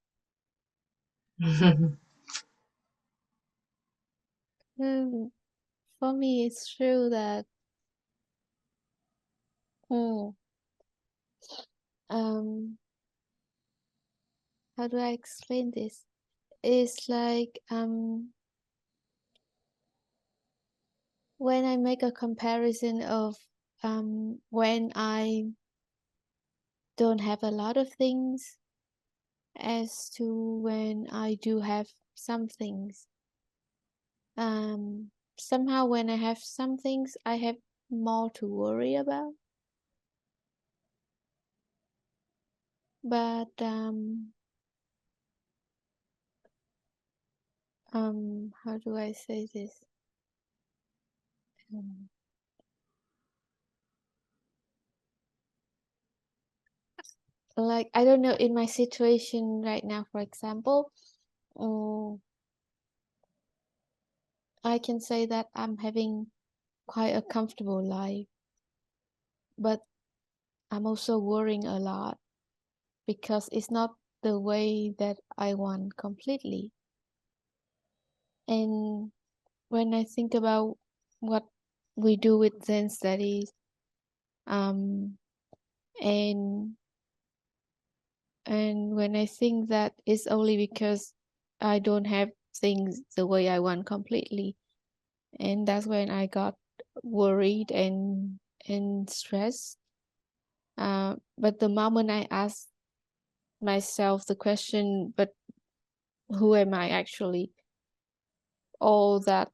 For me, it's true that how do I explain this? It's like when I make a comparison of when I don't have a lot of things as to when I do have some things. Somehow when I have some things, I have more to worry about. But how do I say this? Like, I don't know, in my situation right now, for example, I can say that I'm having quite a comfortable life, but I'm also worrying a lot because it's not the way that I want completely. And when I think about what we do with Zen studies, and when I think that it's only because I don't have things the way I want completely, and that's when I got worried and stressed. But the moment I asked myself the question, but who am I actually? All that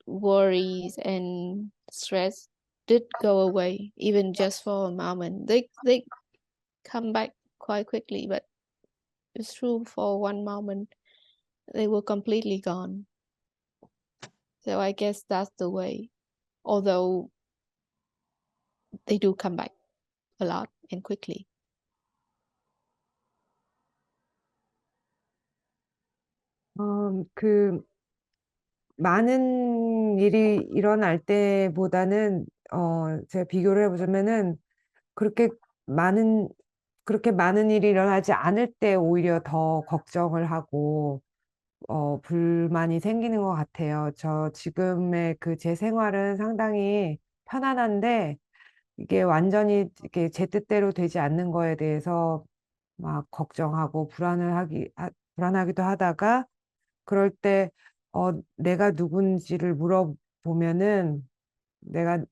worries and stress did go away, even just for a moment. They come back quite quickly, but it's true, for one moment they were completely gone. So I guess that's the way, although they do come back a lot and quickly. 그 많은 일이 일어날 때보다는 제가 비교를 해보자면은 그렇게 많은 일이 일어나지 않을 때 오히려 더 걱정을 하고 불만이 생기는 것 같아요. 저 지금의 제 생활은 상당히 편안한데 이게 완전히 이게 제 뜻대로 되지 않는 거에 대해서 막 걱정하고 불안하기도 하다가 그럴 때 내가 누군지를 물어보면은 내가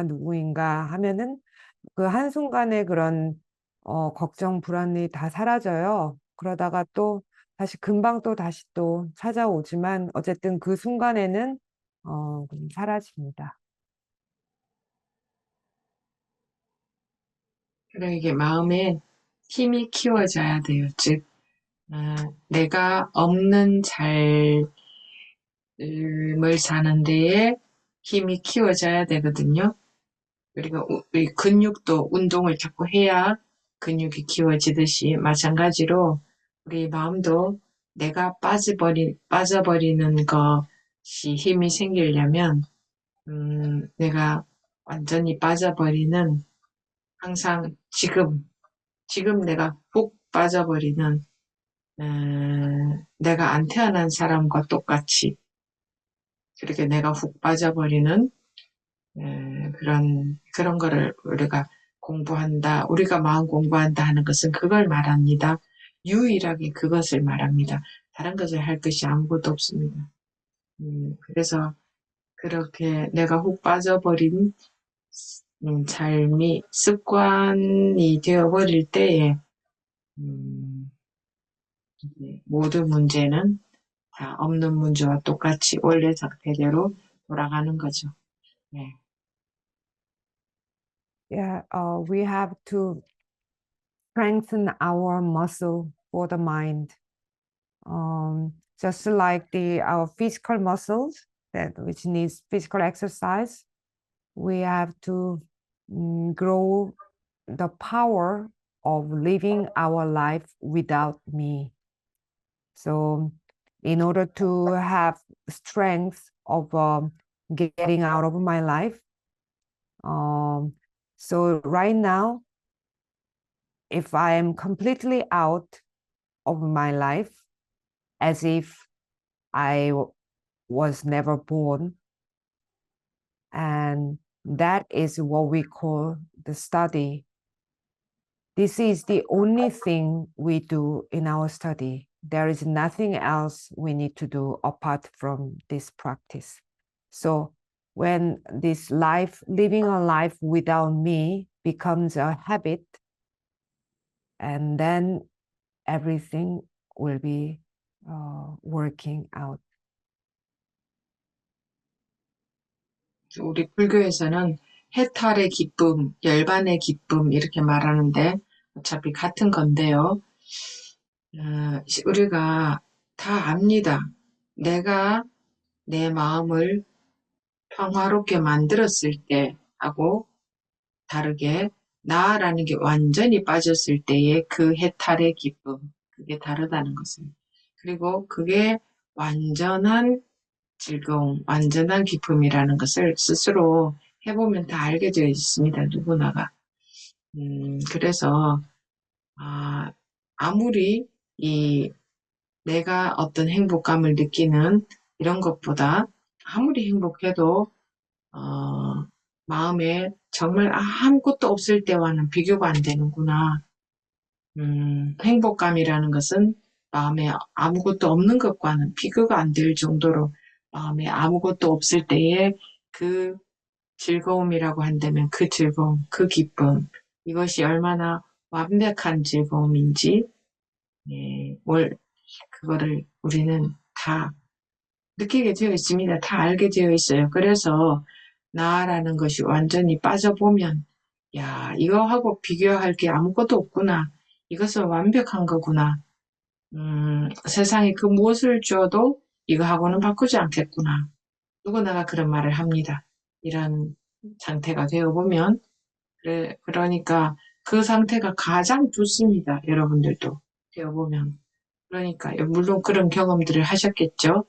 누구인가 하면은 그 한순간에 그런 걱정, 불안이 다 사라져요. 그러다가 또 다시 금방 또 다시 또 찾아오지만 어쨌든 그 순간에는 사라집니다. 그래, 이게 마음에 힘이 키워져야 돼요. 즉, 내가 없는 삶을 사는 데에 힘이 키워져야 되거든요. 그리고 우리 근육도 운동을 자꾸 해야 근육이 키워지듯이 마찬가지로 우리 마음도 내가 빠져버리는 것이 힘이 생기려면 내가 완전히 빠져버리는 항상 지금 내가 훅 빠져버리는 내가 안 태어난 사람과 똑같이 그렇게 내가 훅 빠져버리는 그런 거를 우리가 공부한다. 우리가 마음 공부한다 하는 것은 그걸 말합니다. 유일하게 그것을 말합니다. 다른 것을 할 것이 아무것도 없습니다. 그래서 그렇게 내가 훅 빠져버린 삶이 습관이 되어버릴 때에 모든 문제는 다 없는 문제와 똑같이 원래 상태대로 돌아가는 거죠. 네. Yeah, we have to strengthen our muscle for the mind. Just like our physical muscles which needs physical exercise, we have to grow the power of living our life without me. So in order to have strength of getting out of my life, so right now if I am completely out of my life, as if I was never born, and that is what we call the study. This is the only thing we do in our study. There is nothing else we need to do apart from this practice. So when this life, living a life without me becomes a habit, and then everything will be working out. 우리 불교에서는 해탈의 기쁨, 열반의 기쁨 이렇게 말하는데 어차피 같은 건데요. 우리가 다 압니다. 내가 내 마음을 평화롭게 만들었을 때 하고 다르게 나라는 게 완전히 빠졌을 때의 그 해탈의 기쁨, 그게 다르다는 것을. 그리고 그게 완전한 즐거움, 완전한 기쁨이라는 것을 스스로 해보면 다 알게 되어 있습니다. 누구나가. 그래서 아무리 내가 어떤 행복감을 느끼는 이런 것보다 아무리 행복해도 마음에 정말 아무것도 없을 때와는 비교가 안 되는구나. 행복감이라는 것은 마음에 아무것도 없는 것과는 비교가 안 될 정도로 마음에 아무것도 없을 때의 그 즐거움이라고 한다면 그 즐거움, 그 기쁨, 이것이 얼마나 완벽한 즐거움인지, 그거를 우리는 다 느끼게 되어 있습니다. 다 알게 되어 있어요. 그래서 나라는 것이 완전히 빠져보면, 야, 이거하고 비교할 게 아무것도 없구나. 이것은 완벽한 거구나. 세상에 그 무엇을 줘도 이거하고는 바꾸지 않겠구나. 누구나가 그런 말을 합니다. 이런 상태가 되어보면, 그러니까 그 상태가 가장 좋습니다. 여러분들도 되어보면. 그러니까, 물론 그런 경험들을 하셨겠죠.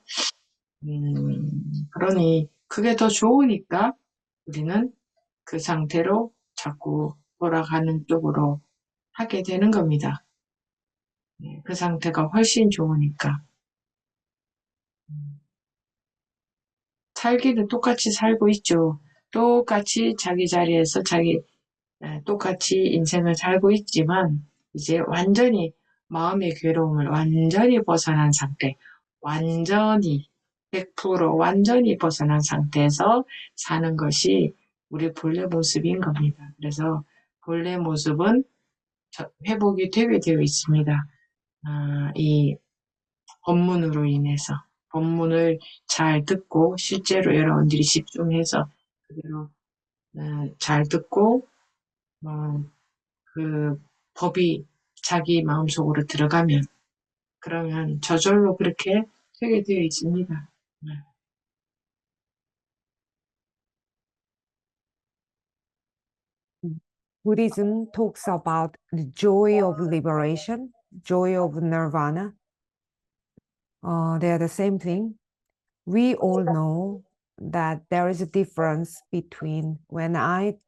그러니 그게 더 좋으니까 우리는 그 상태로 자꾸 돌아가는 쪽으로 하게 되는 겁니다. 그 상태가 훨씬 좋으니까. 살기는 똑같이 살고 있죠. 똑같이 자기 자리에서 똑같이 인생을 살고 있지만 이제 완전히 마음의 괴로움을 완전히 벗어난 상태, 완전히 100% 완전히 벗어난 상태에서 사는 것이 우리 본래 모습인 겁니다. 그래서 본래 모습은 회복이 되게 되어 있습니다. 이 법문으로 인해서 법문을 잘 듣고 실제로 여러분들이 집중해서 그대로 잘 듣고 그 법이 자기 마음속으로 들어가면 그러면 저절로 그렇게 되게 되어 있습니다. Buddhism talks about the joy of liberation, joy of nirvana. They are the same thing. We all know that there is a difference between when I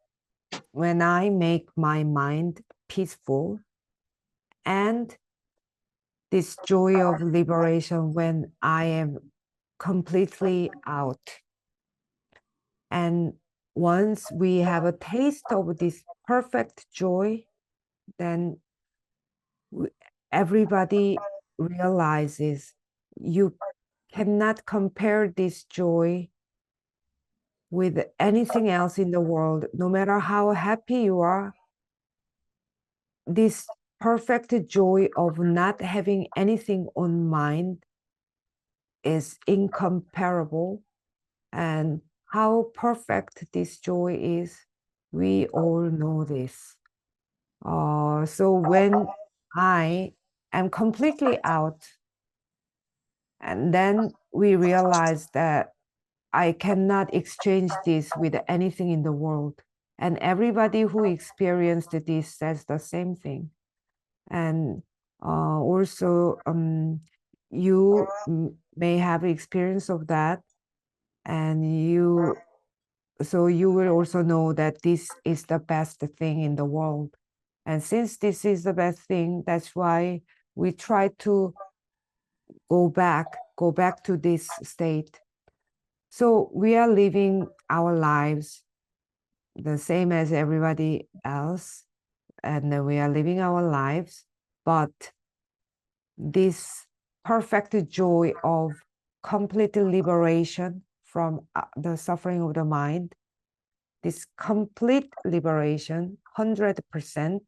make my mind peaceful and this joy of liberation when I am completely out. And once we have a taste of this perfect joy, then everybody realizes you cannot compare this joy with anything else in the world. No matter how happy you are, this perfect joy of not having anything on mind is incomparable. And how perfect this joy is, we all know this. So when I am completely out, and then we realize that I cannot exchange this with anything in the world. And everybody who experienced this says the same thing. And also, you may have experience of that, and so you will also know that this is the best thing in the world. And since this is the best thing, that's why we try to go back to this state. So we are living our lives the same as everybody else, and we are living our lives, but this perfect joy of complete liberation from the suffering of the mind, this complete liberation, 100%,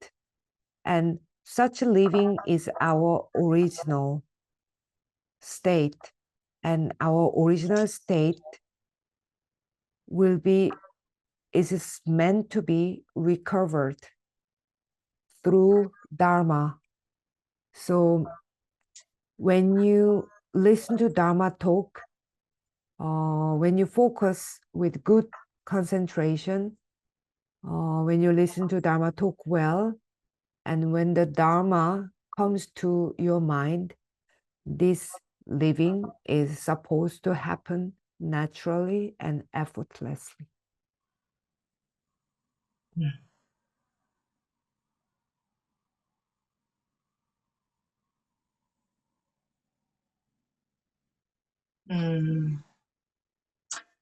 and such living is our original state, and our original state is meant to be recovered through Dharma. So when you listen to Dharma talk, when you focus with good concentration, when you listen to Dharma talk well, and when the Dharma comes to your mind, this living is supposed to happen naturally and effortlessly.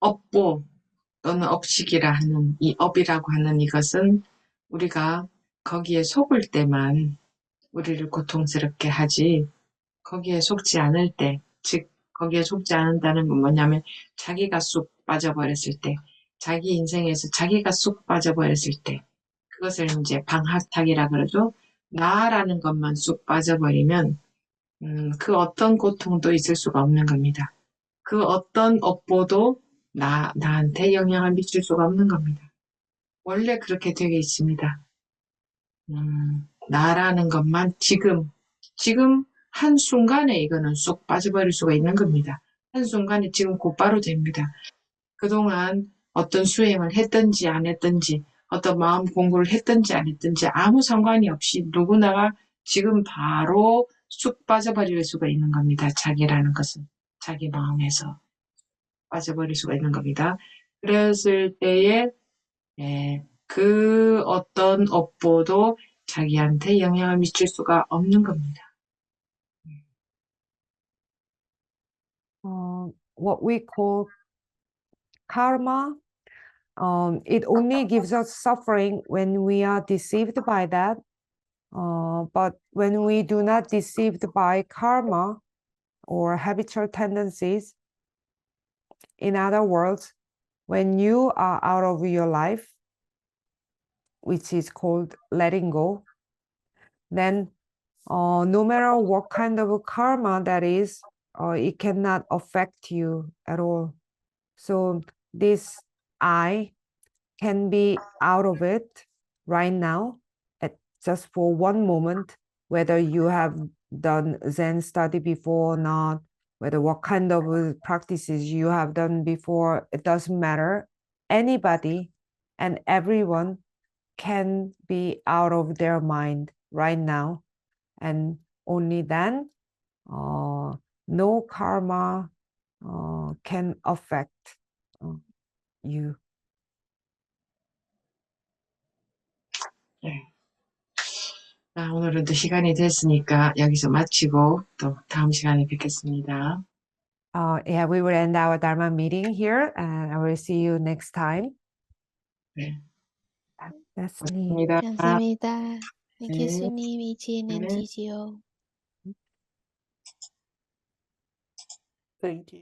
업보 또는 업식이라 하는 이 업이라고 하는 이것은 우리가 거기에 속을 때만 우리를 고통스럽게 하지, 거기에 속지 않을 때, 즉 거기에 속지 않는다는 건 뭐냐면 자기가 쑥 빠져버렸을 때, 자기 인생에서 자기가 쑥 빠져버렸을 때, 그것을 이제 방학탁이라 그러죠. 나라는 것만 쑥 빠져버리면 그 어떤 고통도 있을 수가 없는 겁니다. 그 어떤 업보도 나한테 영향을 미칠 수가 없는 겁니다. 원래 그렇게 되어 있습니다. 나라는 것만 지금 한순간에 이거는 쏙 빠져버릴 수가 있는 겁니다. 한순간에 지금 곧바로 됩니다. 그동안 어떤 수행을 했든지 안 했든지, 어떤 마음 공부를 했든지 안 했든지 아무 상관이 없이 누구나가 지금 바로 쑥 빠져버릴 수가 있는 겁니다. 자기라는 것은 자기 마음에서 빠져버릴 수가 있는 겁니다. 그랬을 때에 그 어떤 업보도 자기한테 영향을 미칠 수가 없는 겁니다. What we call karma, it only gives us suffering when we are deceived by that. But when we do not deceived by karma or habitual tendencies, in other words, when you are out of your life, which is called letting go, then no matter what kind of karma that is, it cannot affect you at all. So this I can be out of it right now, just for one moment, whether you have done Zen study before or not, whether what kind of practices you have done before, it doesn't matter. Anybody and everyone can be out of their mind right now, and only then no karma can affect you. 오늘은 또 시간이 됐으니까 여기서 마치고 또 다음 시간에 뵙겠습니다. Yeah, we will end our Dharma meeting here, and I will see you next time. 네. That's me. 감사합니다. 감사합니다. 네, 네. 교수님, 이지혜님, 네. 지지요. Thank you.